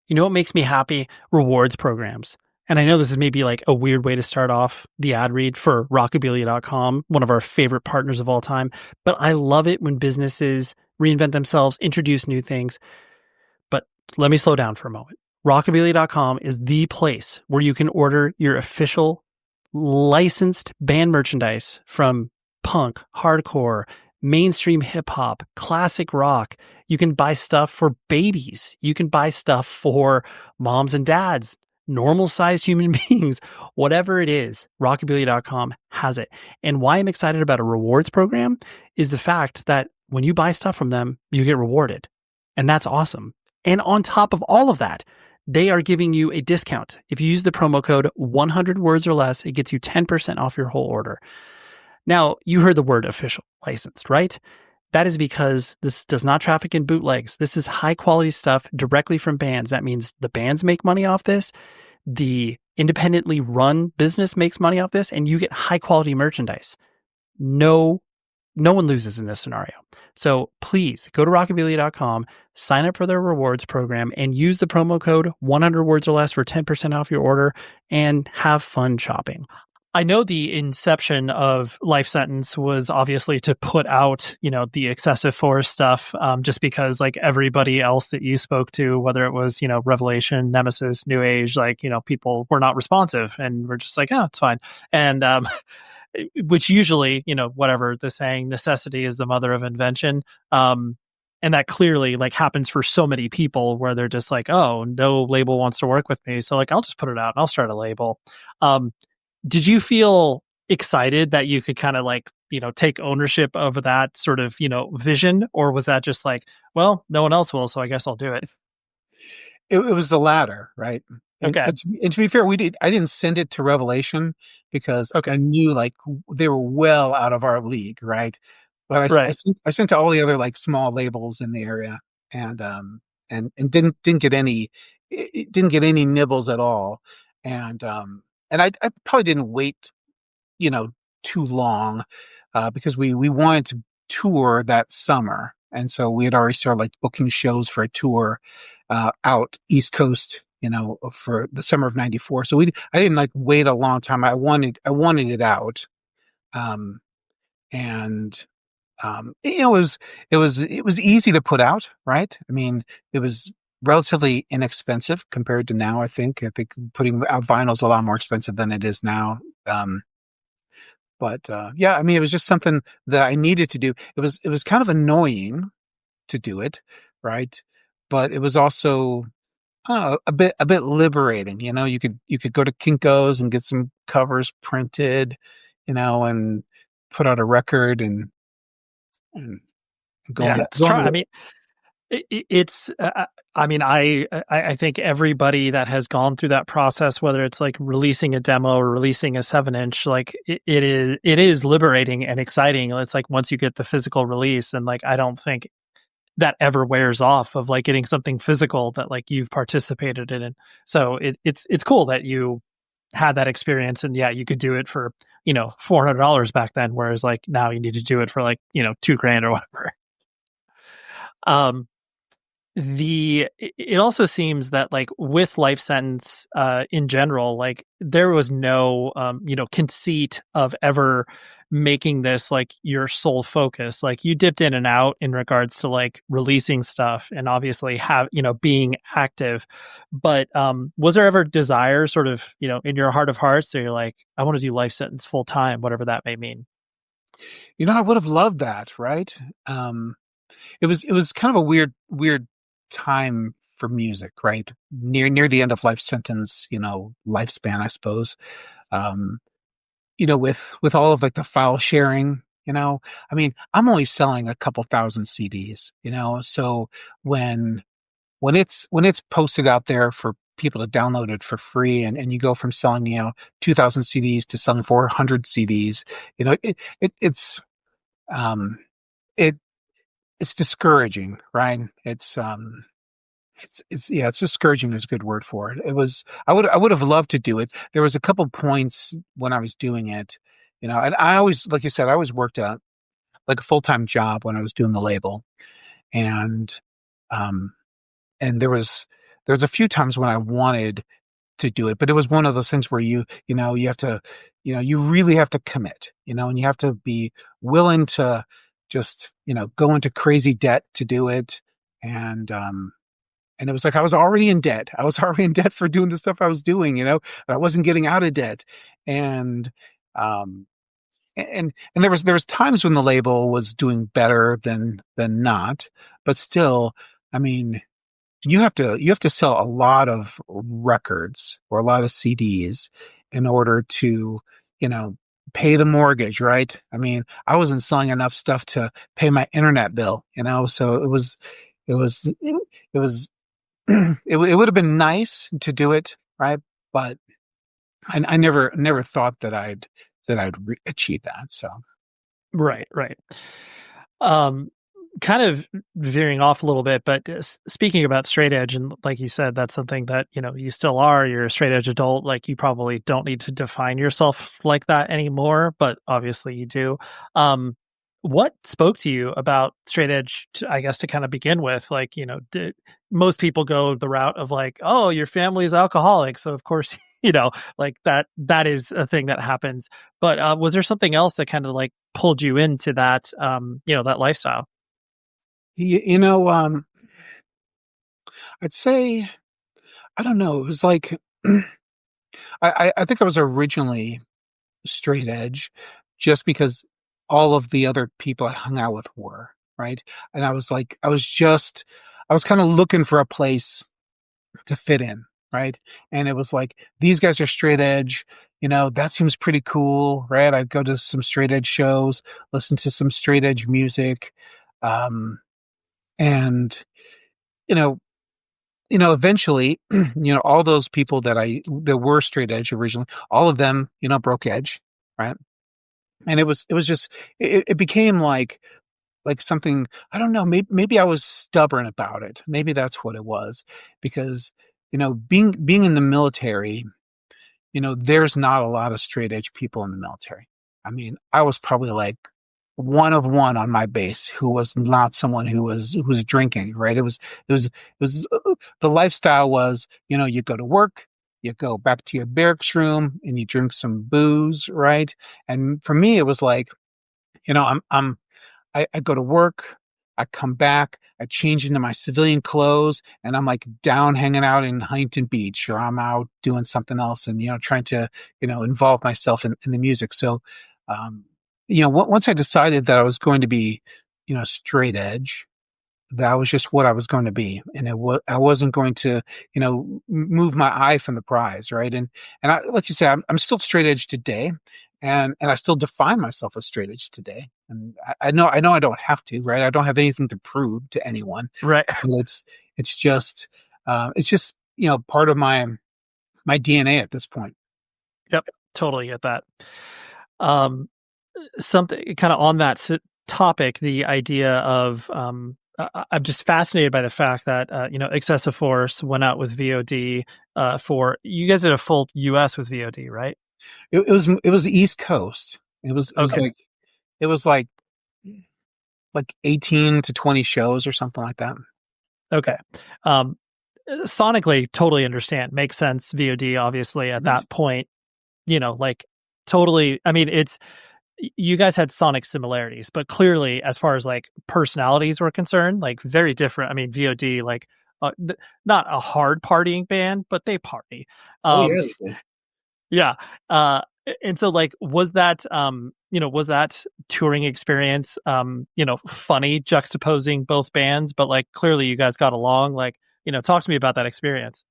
You know what makes me happy? Rewards programs. And I know this is maybe like a weird way to start off the ad read for rockabilia.com, one of our favorite partners of all time. But I love it when businesses reinvent themselves, introduce new things. But let me slow down for a moment. Rockabilia.com is the place where you can order your official licensed band merchandise from punk, hardcore, mainstream hip hop, classic rock. You can buy stuff for babies. You can buy stuff for moms and dads, normal sized human beings, whatever it is. Rockabilia.com has it. And why I'm excited about a rewards program is the fact that when you buy stuff from them, you get rewarded. And that's awesome. And on top of all of that, they are giving you a discount. If you use the promo code 100 words or less, it gets you 10% off your whole order. Now, you heard the word official, licensed, right? That is because this does not traffic in bootlegs. This is high quality stuff directly from bands. That means the bands make money off this. The independently run business makes money off this, and you get high quality merchandise. No one loses in this scenario. So please go to rockabilia.com, sign up for their rewards program, and use the promo code 100 words or less for 10% off your order, and have fun shopping. I know the inception of Life Sentence was obviously to put out, the Excessive Force stuff, just because like everybody else that you spoke to, whether it was, Revelation, Nemesis, New Age, like, people were not responsive, and we're just like, oh, it's fine. And, which usually, whatever the saying, necessity is the mother of invention. And that clearly like happens for so many people where they're just like, oh, no label wants to work with me. So like, I'll just put it out and I'll start a label. Um, did you feel excited that you could kind of like, take ownership of that sort of, vision? Or was that just like, well, no one else will, so I guess I'll do it? It was the latter, right? And, Okay. and to be fair, I didn't send it to Revelation because I Okay. knew like they were well out of our league, right? But Right. I sent to all the other like small labels in the area, and and didn't get any, it didn't get any nibbles at all, and I probably didn't wait, you know, too long, because we wanted to tour that summer. And so we had already started like booking shows for a tour, out East Coast, for the summer of '94. So I didn't like wait a long time. I wanted it out. Um, and, it was easy to put out, right? I mean, it was relatively inexpensive compared to now. I think putting out vinyl is a lot more expensive than it is now. But yeah, I mean, it was just something that I needed to do. It was kind of annoying to do it, right? But it was also, a bit liberating. You could go to Kinko's and get some covers printed, and put out a record and Yeah. It's go on try. I with it. mean, it's I mean I think everybody that has gone through that process, whether it's like releasing a demo or releasing a 7-inch, like it is liberating and exciting. It's like once you get the physical release, and like I don't think that ever wears off of like getting something physical that like you've participated in. And so it's cool that you had that experience, and yeah, you could do it for $400 back then, whereas like now you need to do it for like $2,000 or whatever. um it also seems that like with life sentence in general, like there was no conceit of ever making this like your sole focus. Like you dipped in and out in regards to like releasing stuff and obviously have being active, but was there ever desire sort of in your heart of hearts that you're like, I want to do life sentence full time, whatever that may mean? I would have loved that, right? It was kind of a weird time for music, right? Near the end of life sentence, lifespan, I suppose. Um, with all of like the file sharing, I mean, I'm only selling a couple thousand CDs, so when when it's posted out there for people to download it for free, and you go from selling, 2,000 CDs to selling 400 CDs, um, it, it's discouraging, right? It's discouraging is a good word for it. I would have loved to do it. There was a couple points when I was doing it, and I always, like you said, I always worked out like a full-time job when I was doing the label. And, um, and there was a few times when I wanted to do it, but it was one of those things where you have to, you really have to commit, and you have to be willing to just, go into crazy debt to do it. And, and it was like I was already in debt. I was already in debt for doing the stuff I was doing, I wasn't getting out of debt. And, um, and there was times when the label was doing better than not, but still, I mean, you have to sell a lot of records or a lot of CDs in order to, you know, pay the mortgage, right? I mean, I wasn't selling enough stuff to pay my internet bill, so it was it would have been nice to do it, right? But I never thought that I'd achieve that. So Right, right. Um, Kind of veering off a little bit, but speaking about straight edge, and like you said, that's something that, you still are. You're a straight edge adult. Like you probably don't need to define yourself like that anymore, but obviously you do. What spoke to you about straight edge, I guess, to kind of begin with? Like, most people go the route of like, oh, your family is alcoholic. So of course, like that is a thing that happens. But was there something else that kind of like pulled you into that, that lifestyle? you know, I'd say, I don't know. It was like I think I was originally straight edge just because all of the other people I hung out with were. right? And I was kind of looking for a place to fit in, right? And it was like, these guys are straight edge. That seems pretty cool, right? I'd go to some straight edge shows, listen to some straight edge music. And, you know, eventually, all those people that were straight edge originally, all of them, broke edge, right? And it was just, it became like something, I don't know, maybe I was stubborn about it. Maybe that's what it was, because, being in the military, there's not a lot of straight edge people in the military. I mean, I was probably like one of one on my base who was not someone who was drinking, right? It was the lifestyle was, you go to work, you go back to your barracks room and you drink some booze, right? And for me, it was like, I go to work, I come back, I change into my civilian clothes, and I'm like down hanging out in Huntington Beach, or I'm out doing something else and, trying to, involve myself in the music. So, um, once I decided that I was going to be, straight edge, that was just what I was going to be. And I wasn't going to, move my eye from the prize. Right. And like you say, I'm still straight edge today, and I still define myself as straight edge today. And I know I don't have to, right? I don't have anything to prove to anyone. Right. And it's just, part of my DNA at this point. Yep. Totally get that. Um, Something kind of on that topic, the idea of, I'm just fascinated by the fact that, Excessive Force went out with VOD, for, you guys did a full US with VOD, right? It was the East Coast. Okay. It was like 18 to 20 shows or something like that. Okay. Um, Sonically, totally understand. Makes sense. VOD, obviously, at that point, like totally. I mean, you guys had sonic similarities, but clearly, as far as like personalities were concerned, like very different. I mean, VOD, like not a hard partying band, but they party. Oh Um, yeah. yeah. And so like, was that touring experience, funny juxtaposing both bands, but like clearly you guys got along, like, talk to me about that experience.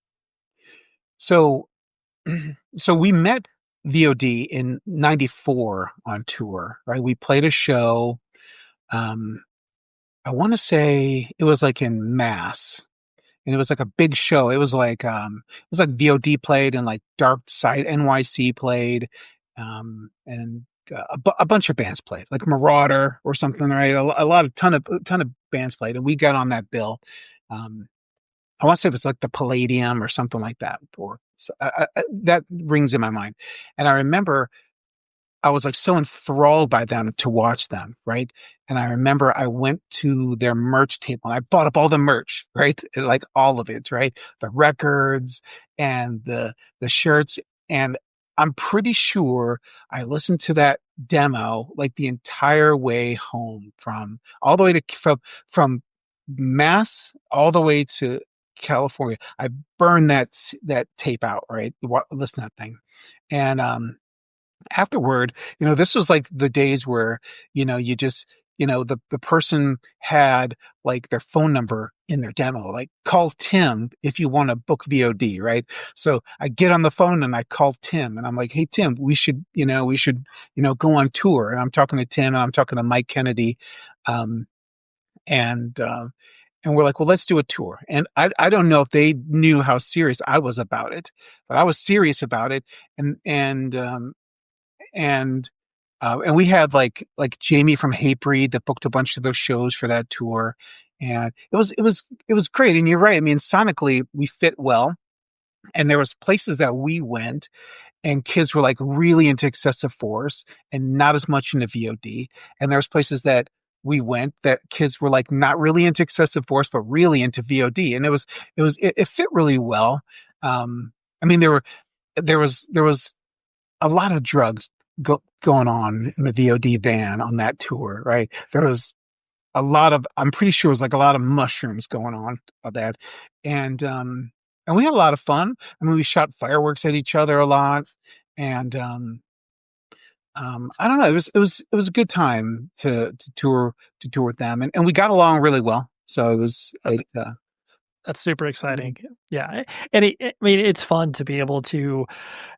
So so we met VOD in '94 on tour, right? We played a show. Um, I want to say it was like in Mass, and it was like a big show. It was like VOD played, and like Dark Side NYC played, and a bunch of bands played, like Marauder or something, right? A lot of ton of bands played, and we got on that bill. Um, I want to say it was like the Palladium or something like that, or so, that rings in my mind. And I remember I was like so enthralled by them to watch them, right? And I remember I went to their merch table and I bought up all the merch, right? Like all of it, right? The records and the shirts. And I'm pretty sure I listened to that demo like the entire way home, from all the way to from Mass all the way to California. I burned that tape out, right? Listen to that thing. And afterward, this was like the days where, you just, the person had like their phone number in their demo, like call Tim if you want to book VOD, right? So I get on the phone and I call Tim and I'm like, hey, Tim, we should go on tour. And I'm talking to Tim and I'm talking to Mike Kennedy. Um, and, uh, and we're like, well, let's do a tour. And I don't know if they knew how serious I was about it, but I was serious about it. And, and, um, and, uh, and we had like Jamie from Hatebreed that booked a bunch of those shows for that tour. And it was great. And you're right. I mean, sonically we fit well. And there was places that we went and kids were like really into Excessive Force and not as much into VOD. And there was places that we went that kids were like not really into Excessive Force, but really into VOD. And it fit really well. I mean, there was a lot of drugs going on in the VOD van on that tour, right? There was I'm pretty sure it was like a lot of mushrooms going on of that. And we had a lot of fun. I mean, we shot fireworks at each other a lot. And, I don't know. It was a good time to tour with them, and we got along really well. So it was That's super exciting. Yeah. And I mean, it's fun to be able to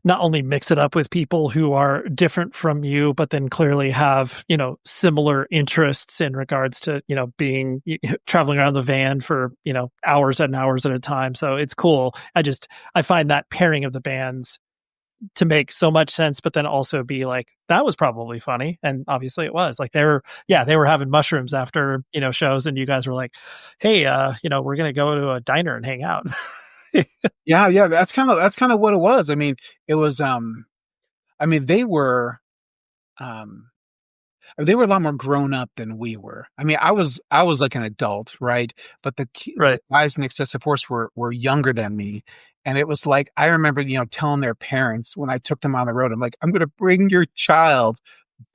not only mix it up with people who are different from you, but then clearly have, similar interests in regards to, being traveling around the van for, hours and hours at a time. So it's cool. I find that pairing of the bands to make so much sense, but then also be like, that was probably funny. And obviously it was. Like they were having mushrooms after, shows, and you guys were like, hey, we're gonna go to a diner and hang out. yeah. That's kind of what it was. I mean, it was. I mean, um, they were a lot more grown up than we were. I mean, I was like an adult, right? But the Right. guys in Excessive Force were younger than me, and it was like I remember, telling their parents when I took them on the road, I'm like, I'm going to bring your child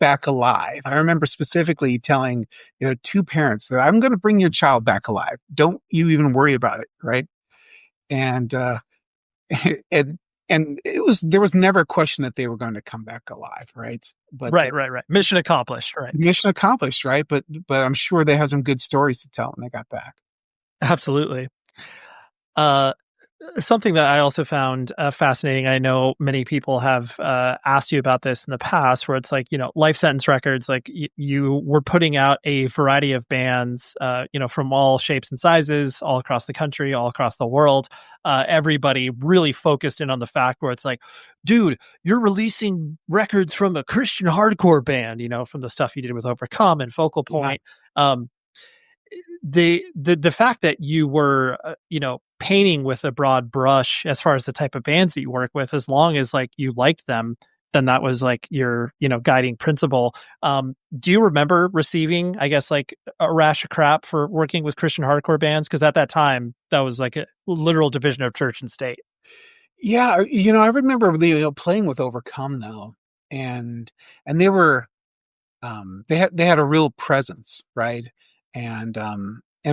back alive. I remember specifically telling, two parents that I'm going to bring your child back alive. Don't you even worry about it, right? And and there was never a question that they were going to come back alive, right? But Right. Mission accomplished. Right. mission accomplished, right? But I'm sure they had some good stories to tell when they got back. Absolutely. Uh, Something that I also found fascinating. I know many people have asked you about this in the past, where it's like, Life Sentence Records, like you were putting out a variety of bands, from all shapes and sizes, all across the country, all across the world. Everybody really focused in on the fact where it's like, dude, you're releasing records from a Christian hardcore band, from the stuff you did with Overcome and Focal Point. Yeah. The fact that you were painting with a broad brush as far as the type of bands that you work with, as long as like you liked them, then that was like your guiding principle. Do you remember receiving, I guess, like a rash of crap for working with Christian hardcore bands? Because at that time that was like a literal division of church and state. Yeah, I remember playing with Overcome though, and they were they had a real presence, right? And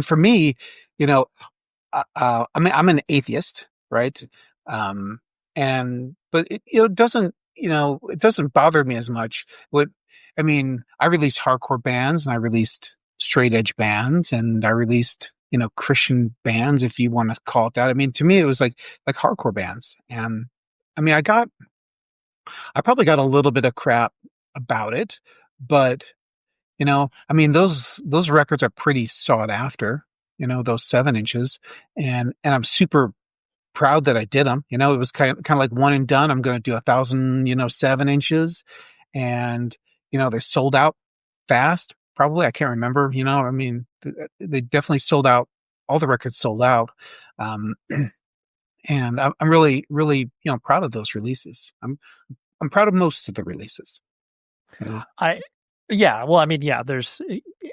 for me, you know, I mean, I'm an atheist, right? Um, and but it doesn't bother me as much. I mean, I released hardcore bands and I released straight edge bands and I released, Christian bands, if you want to call it that. I mean, to me, it was like hardcore bands. And I mean, I probably got a little bit of crap about it, but I mean, those records are pretty sought after, those 7 inches, and I'm super proud that I did them. It was kind of like one and done. I'm going to do 1,000, 7 inches, and they sold out fast. Probably, I can't remember. I mean, they definitely sold out. All the records sold out, um, and I'm really, really, proud of those releases. I'm proud of most of the releases. Yeah, well, I mean, yeah, there's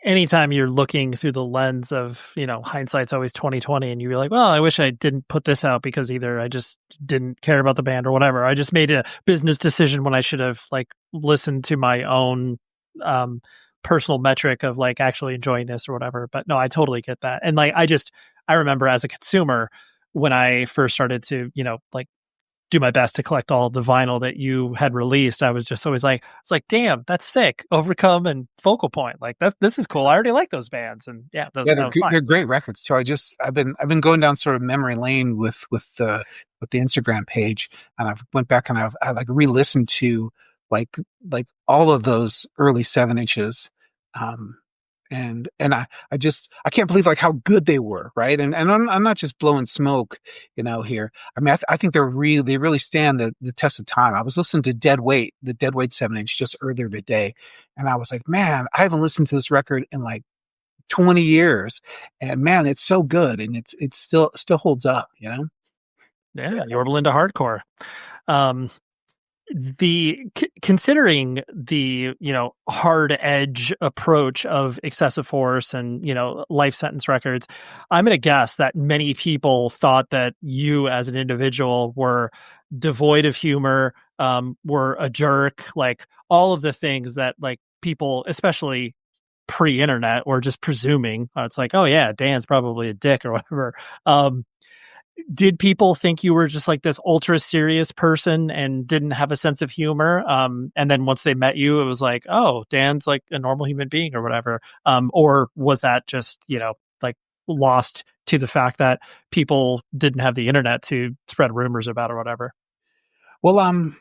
anytime you're looking through the lens of, hindsight's always 2020, and you're like, well, I wish I didn't put this out because either I just didn't care about the band or whatever. I just made a business decision when I should have like listened to my own personal metric of like actually enjoying this or whatever. But no, I totally get that. And like I remember as a consumer when I first started to, like do my best to collect all the vinyl that you had released. I was just always like, it's like, damn, that's sick. Overcome and Focal Point. Like this is cool. I already like those bands. And yeah, that was fine. They're great records too. I've been going down sort of memory lane with the Instagram page, and I've went back and I like re-listened to like all of those early 7 inches. And I can't believe like how good they were, right? And I'm not just blowing smoke, here. I mean, I think they really stand the test of time. I was listening to the Dead Weight 7 inch just earlier today, and I was like, man, I haven't listened to this record in like 20 years, and man, it's so good, and it's still holds up. Yeah, you're into hardcore. Considering the hard edge approach of Excessive Force and Life Sentence Records, I'm going to guess that many people thought that you as an individual were devoid of humor, were a jerk, like all of the things that like people, especially pre-internet, were just presuming. It's like, oh yeah, Dan's probably a dick or whatever. did people think you were just like this ultra serious person and didn't have a sense of humor? And then once they met you, it was like, oh, Dan's like a normal human being or whatever. Or was that just, like lost to the fact that people didn't have the internet to spread rumors about or whatever? Well,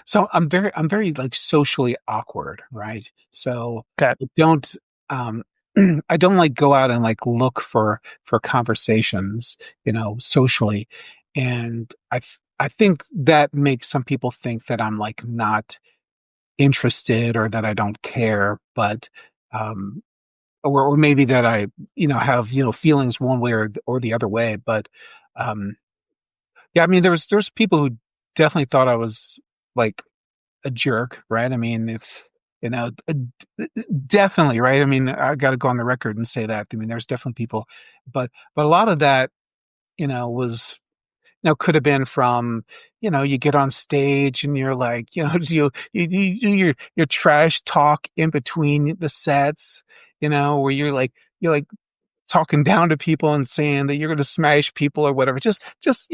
so I'm very like socially awkward, right? So Okay. I don't, um, I don't like go out and like look for conversations, socially. And I think that makes some people think that I'm like not interested or that I don't care, but, um, or maybe that I, have, feelings one way or the other way. But, um, yeah, I mean, there's people who definitely thought I was like a jerk, right? I mean, it's, definitely, right? I mean, I got to go on the record and say that. I mean, there's definitely people, but a lot of that, was, could have been from, you get on stage and you're like, you do your trash talk in between the sets, where you're like talking down to people and saying that you're going to smash people or whatever. Just, just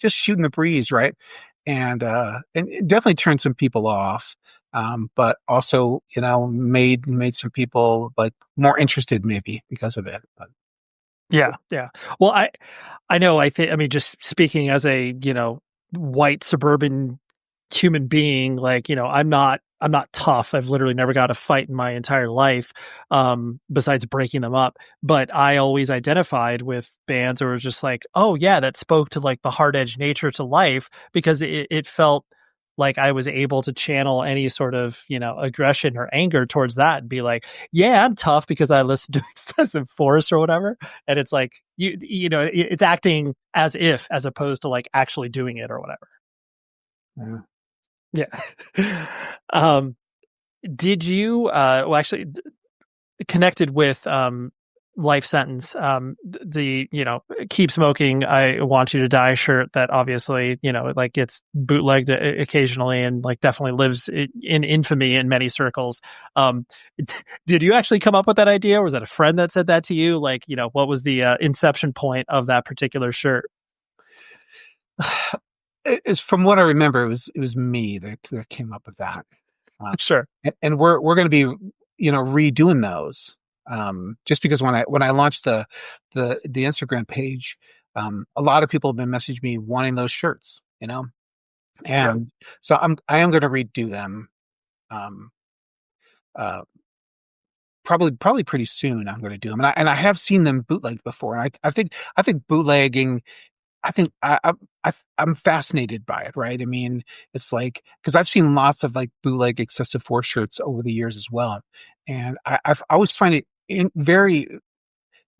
shooting the breeze. Right. And it definitely turned some people off. But also, made some people like more interested maybe because of it. But Yeah, yeah. Well, I know. I mean, just speaking as a white suburban human being, like I'm not tough. I've literally never got a fight in my entire life, besides breaking them up. But I always identified with bands where it was just like, oh yeah, that spoke to like the hard edge nature to life because it felt like I was able to channel any sort of, aggression or anger towards that and be like, yeah, I'm tough because I listen to excessive force or whatever. And it's like, it's acting as if, as opposed to like actually doing it or whatever. yeah. Yeah. um, did you, well, actually connected with, life sentence, the keep smoking, I want you to die shirt that obviously it like gets bootlegged occasionally and like definitely lives in infamy in many circles. um did you actually come up with that idea, or was that a friend that said that to you? Like, what was the inception point of that particular shirt? It's from what I remember, it was me that came up with that. Sure. And we're going to be, redoing those. Just because when I launched the Instagram page, a lot of people have been messaging me wanting those shirts, Yeah. and so I am going to redo them. Um, uh, probably pretty soon. I'm going to do them, and I have seen them bootlegged before, and I think bootlegging. I think I'm fascinated by it, right? I mean, it's like because I've seen lots of like bootleg excessive force shirts over the years as well, and I always find it very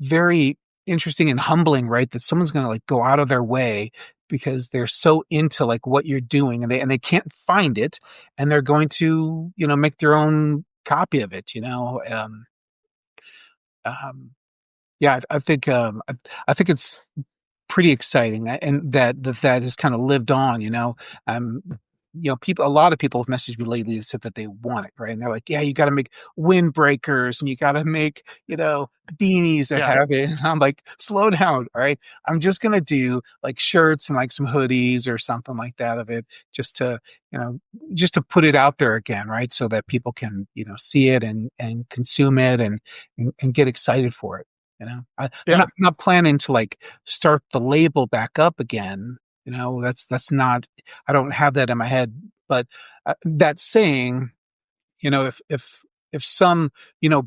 very interesting and humbling, right? That someone's going to like go out of their way because they're so into like what you're doing, and they can't find it, and they're going to make their own copy of it, um, yeah, I think it's pretty exciting and that has kind of lived on, um, a lot of people have messaged me lately that said that they want it, right? And they're like, yeah, you got to make windbreakers and you got to make, beanies that Yeah. have it. And I'm like, slow down. All right. I'm just going to do like shirts and like some hoodies or something like that of it just to, you know, just to put it out there again. Right. So that people can, see it and consume it and get excited for it. I'm Yeah. not planning to like start the label back up again. That's not, I don't have that in my head, but that saying, if some,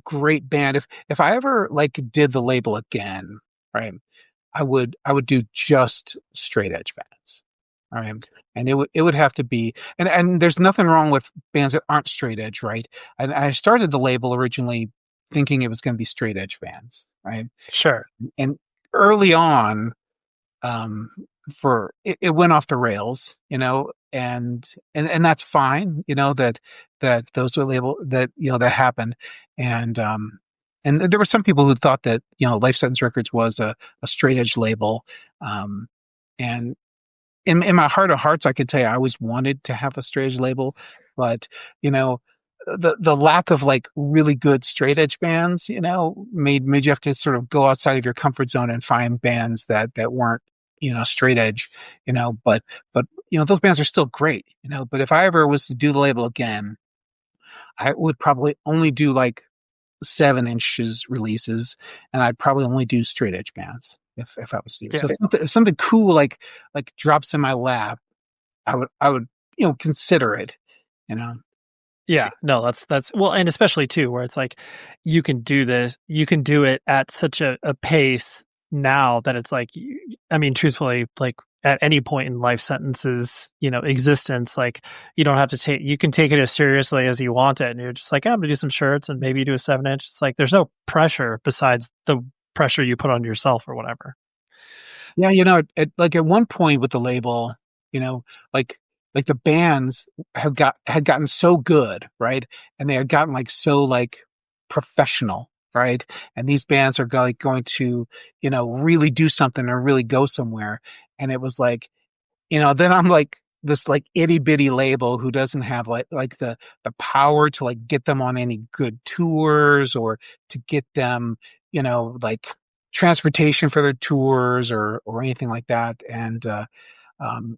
great band, if I ever like did the label again, right, I would do just straight edge bands. All right. And it would have to be, and there's nothing wrong with bands that aren't straight edge, right? And I started the label originally thinking it was going to be straight edge bands, right? Sure. And early on, um, for it went off the rails, and that's fine, that those were labeled that, that happened. And there were some people who thought that, Life Sentence Records was a straight edge label. And in my heart of hearts, I could tell you I always wanted to have a straight edge label, but, you know, the lack of like really good straight edge bands, made you have to sort of go outside of your comfort zone and find bands that weren't straight edge, but those bands are still great, but if I ever was to do the label again, I would probably only do like 7 inches releases, and I'd probably only do straight edge bands if I was to do. Yeah. So if something cool like drops in my lap, I would consider it, you know. Yeah, no, that's well, and especially too, where it's like you can do this, you can do it at such a pace now that it's like, I mean, truthfully, like at any point in life sentences, existence, like you don't have to take, you can take it as seriously as you want it, and you're just like, I'm gonna do some shirts and maybe do a 7 inch. It's like there's no pressure besides the pressure you put on yourself or whatever. Yeah, like at one point with the label, you know, like like the bands had gotten so good, right? And they had gotten like so like professional, right? And these bands are like going to, really do something or really go somewhere. And it was like, then I'm like this like itty bitty label who doesn't have like the power to like get them on any good tours or to get them, like transportation for their tours or anything like that. And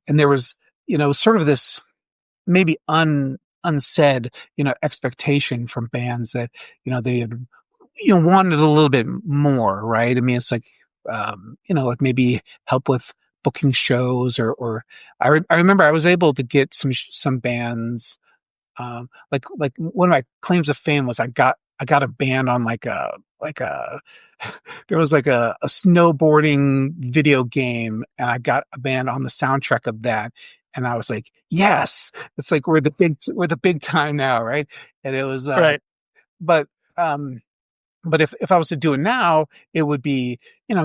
there was, sort of this maybe unsaid, expectation from bands that, they had, wanted a little bit more, right? I mean, it's like, like maybe help with booking shows or I remember I was able to get some bands, like one of my claims of fame was I got a band on like a there was like a snowboarding video game, and I got a band on the soundtrack of that. And I was like, yes, it's like we're the big time now, right? And it was, Right. but um, but if I was to do it now, it would be,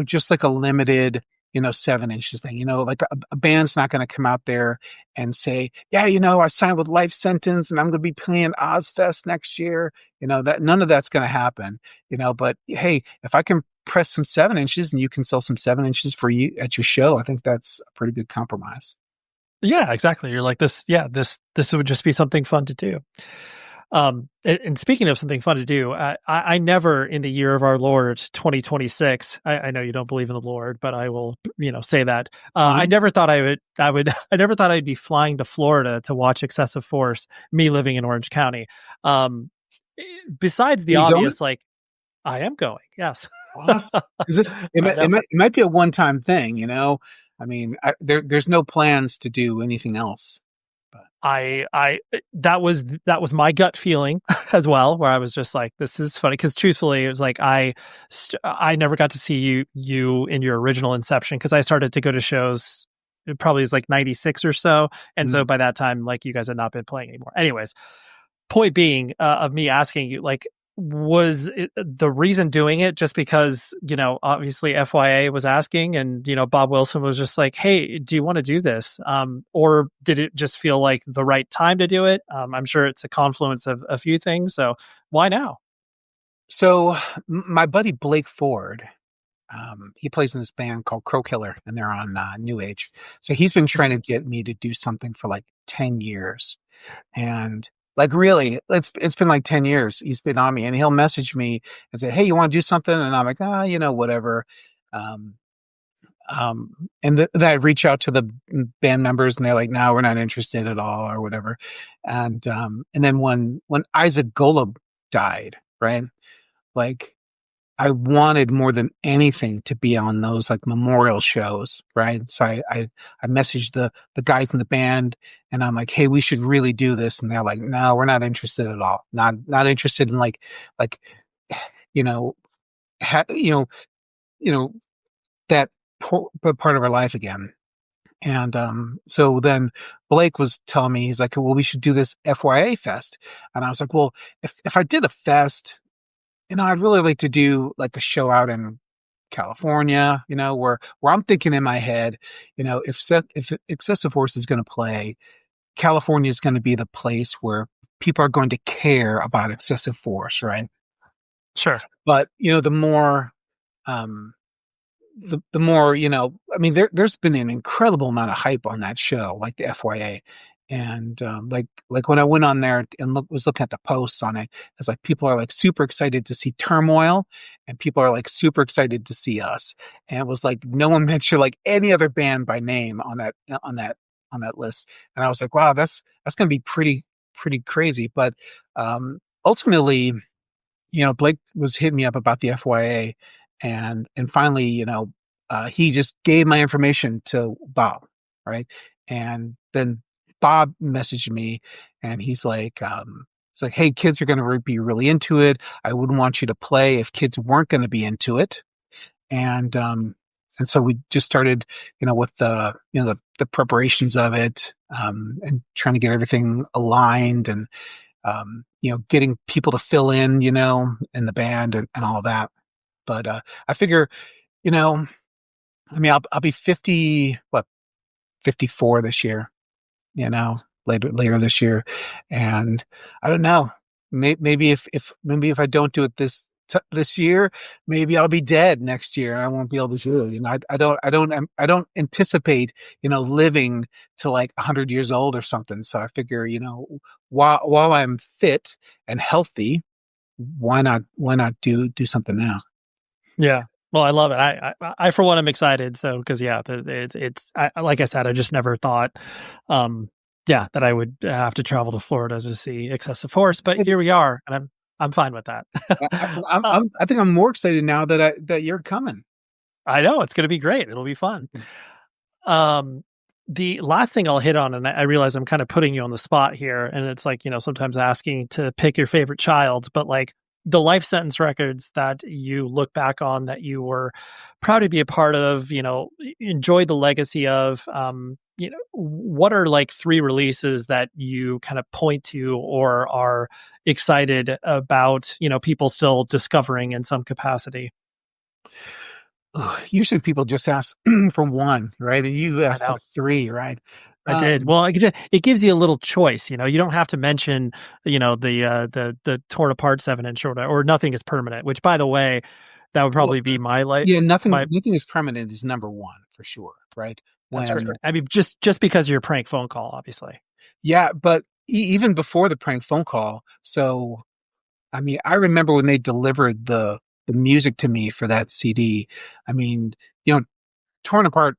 just like a limited, 7 inches thing. Like a band's not going to come out there and say, yeah, I signed with Life Sentence and I'm going to be playing Ozfest next year. That none of that's going to happen. But hey, if I can press some 7 inches and you can sell some 7 inches for you at your show, I think that's a pretty good compromise. Yeah, exactly. You're like this. Yeah, this would just be something fun to do. And speaking of something fun to do, I never in the year of our Lord 2026, I know you don't believe in the Lord, but I will, say that, I never thought I never thought I'd be flying to Florida to watch Excessive Force, me living in Orange County. Besides Are the you going? obvious, like I am going, yes. Awesome. 'Cause it might be a one-time thing, I mean, there's no plans to do anything else. But That was my gut feeling as well, where I was just like, this is funny. Cause truthfully, it was like, I never got to see you in your original inception. Cause I started to go to shows, it probably was like 96 or so. And so by that time, like you guys had not been playing anymore. Anyways, point being, of me asking you, like, was it, the reason doing it just because, obviously FYA was asking and, Bob Wilson was just like, hey, do you want to do this? Or did it just feel like the right time to do it? I'm sure it's a confluence of a few things. So why now? So my buddy Blake Ford, he plays in this band called Crow Killer, and they're on New Age. So he's been trying to get me to do something for like 10 years. And like really, it's been like 10 years. He's been on me, and he'll message me and say, hey, you want to do something? And I'm like, whatever. Um, then I reach out to the band members, and they're like, no, we're not interested at all, or whatever. And then when Isaac Golub died, right? Like I wanted more than anything to be on those like memorial shows, right? So I messaged the guys in the band, and I'm like, hey, we should really do this. And they're like, no, we're not interested at all. Not interested in like, you know, ha, you know, that part of our life again. And so then Blake was telling me, he's like, well, we should do this FYA fest. And I was like, well, if I did a fest, I'd really like to do like a show out in California, where I'm thinking in my head, if Excessive Force is going to play, California is going to be the place where people are going to care about Excessive Force, right? Sure. But the more, the more, I mean, there's been an incredible amount of hype on that show, like the FYA, And like when I went on there and was looking at the posts on it, it's like people are like super excited to see Turmoil, and people are like super excited to see us. And it was like no one mentioned like any other band by name on that list. And I was like, wow, that's going to be pretty crazy. But ultimately, Blake was hitting me up about the FYA, and finally, he just gave my information to Bob, right? And then Bob messaged me, and it's like, hey, kids are going to be really into it. I wouldn't want you to play if kids weren't going to be into it, and so we just started, with the preparations of it, and trying to get everything aligned and getting people to fill in, in the band and all of that. But I figure, I'll be 54 this year, later this year, and I don't know. Maybe if I don't do it this year, maybe I'll be dead next year and I won't be able to do it. I don't anticipate, living to like 100 years old or something. So I figure, while I'm fit and healthy, why not do something now? Yeah. Well, I love it. I for one, am excited. So, because yeah, like I said, I just never thought, that I would have to travel to Florida to see Excessive Force, but here we are, and I'm fine with that. I think I'm more excited now that you're coming. I know it's going to be great. It'll be fun. The last thing I'll hit on, and I realize I'm kind of putting you on the spot here, and it's like, sometimes asking to pick your favorite child, but like the life sentence records that you look back on that you were proud to be a part of, enjoy the legacy of, what are like 3 releases that you kind of point to or are excited about, people still discovering in some capacity? Usually people just ask for one, right? And you I asked for know. 3, right? I did. Well, it gives you a little choice. You don't have to mention, the torn apart 7-inch or Nothing Is Permanent. Which, by the way, that would Well, probably be my life. yeah, My nothing is permanent is number 1 for sure, right? That's for When sure. I mean, just because of your prank phone call, obviously. Yeah, but even before the prank phone call, so I mean, I remember when they delivered the music to me for that CD. I mean, you know, Torn Apart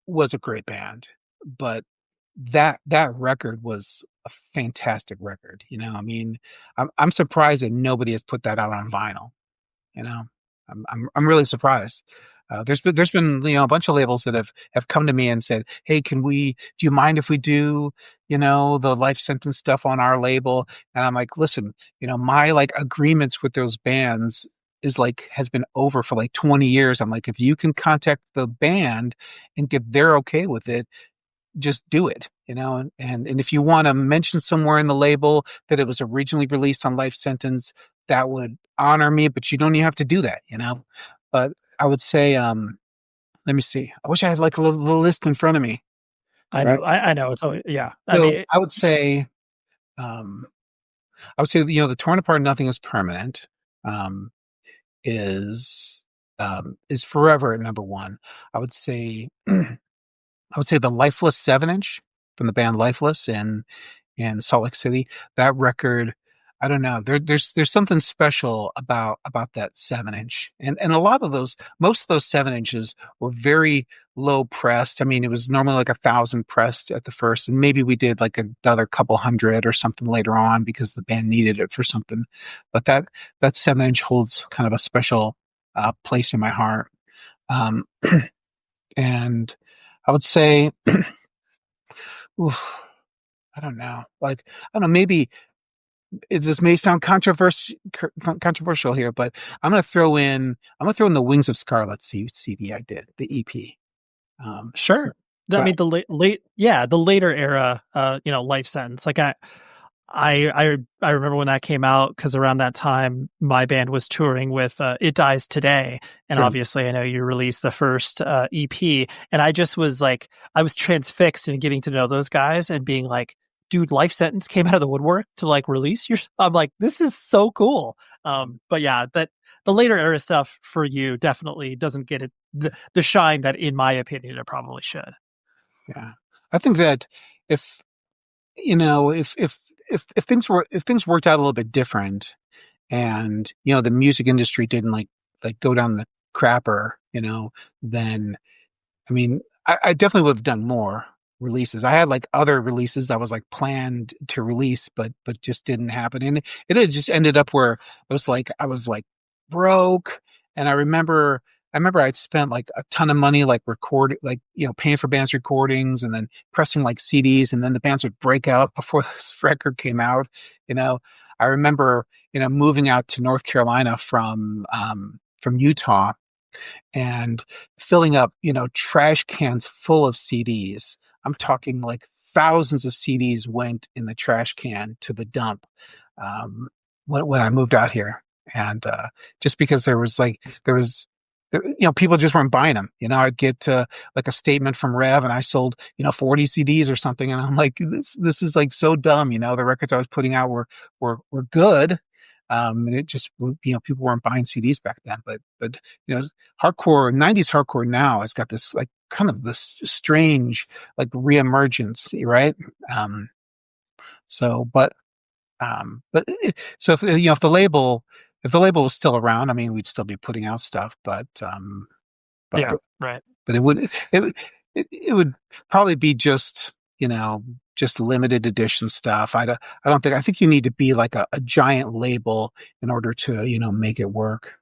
was a great band, but that record was a fantastic record. I mean, I'm surprised that nobody has put that out on vinyl. You know, I'm really surprised. There's been a bunch of labels that have come to me and said, "Hey, do you mind if we do the life sentence stuff on our label?" And I'm like, "Listen, my like agreements with those bands has been over for like 20 years. I'm like, if you can contact the band and get they're okay with it, just do it, and if you want to mention somewhere in the label that it was originally released on life sentence, that would honor me, but you don't even have to do that. But I would say, let me see. I wish I had like a little list in front of me. I Right. know. I know. It's always, yeah. I So mean, um, the Torn Apart Nothing Is Permanent, um, is, is forever at number 1. I would say, the Lifeless 7-inch from the band Lifeless in Salt Lake City. That record, I don't know. There's something special about that 7-inch, and a lot of most of those 7-inches were very low pressed. I mean, it was normally like 1,000 pressed at the first, and maybe we did like another couple hundred or something later on because the band needed it for something. But that 7-inch holds kind of a special place in my heart. Um, and I would say, oof, I don't know. Like, I don't know, maybe this may sound controversial here, but I'm gonna throw in the Wings of Scarlet CD I did, the EP. sure. I So mean, the the later era, life sentence. Like I remember when that came out because around that time my band was touring with It Dies Today, and sure. obviously I know you released the first EP, and I just was like, I was transfixed in getting to know those guys and being like, dude, Life Sentence came out of the woodwork to like release your. I'm like, this is so cool. But yeah, that the later era stuff for you definitely doesn't get it the shine that, in my opinion, it probably should. Yeah. I think that if if things worked out a little bit different, and the music industry didn't like go down the crapper, then I mean, I definitely would have done more releases. I had like other releases that was like planned to release, but just didn't happen. And it had just ended up where I was like broke. And I remember I'd spent like a ton of money, like paying for bands recordings and then pressing like CDs, and then the bands would break out before this record came out. You know, I remember, moving out to North Carolina from Utah and filling up, trash cans full of CDs. I'm talking like thousands of CDs went in the trash can to the dump when I moved out here. And just because people just weren't buying them. I'd get like a statement from Rev, and I sold 40 CDs or something, and I'm like, this is like so dumb. The records I was putting out were good. And it just, people weren't buying CDs back then, but hardcore, 90s hardcore now has got this like kind of this strange like reemergence, right? So, so if the label was still around, I mean, we'd still be putting out stuff, but Yeah, right. but it would probably be just limited edition stuff. I think you need to be like a giant label in order to make it work.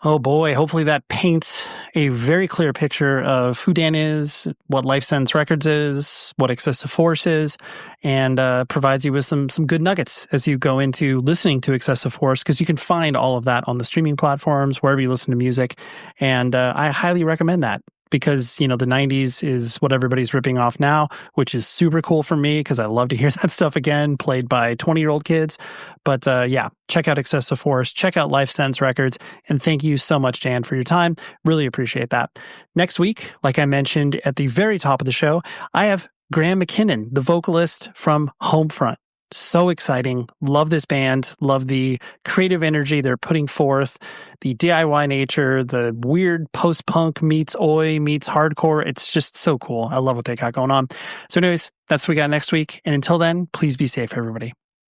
Oh boy, hopefully that paints a very clear picture of who Dan is, what Life Sentence Records is, what Excessive Force is, and provides you with some good nuggets as you go into listening to Excessive Force, because you can find all of that on the streaming platforms, wherever you listen to music, and I highly recommend that. Because, the 90s is what everybody's ripping off now, which is super cool for me because I love to hear that stuff again, played by 20-year-old kids. But yeah, check out Excessive Force, check out Life Sentence Records, and thank you so much, Dan, for your time. Really appreciate that. Next week, like I mentioned at the very top of the show, I have Graham McKinnon, the vocalist from Homefront. So exciting. Love this band. Love the creative energy they're putting forth, the DIY nature, the weird post-punk meets oi meets hardcore. It's just so cool. I love what they got going on. So anyways, that's what we got next week. And until then, please be safe, everybody.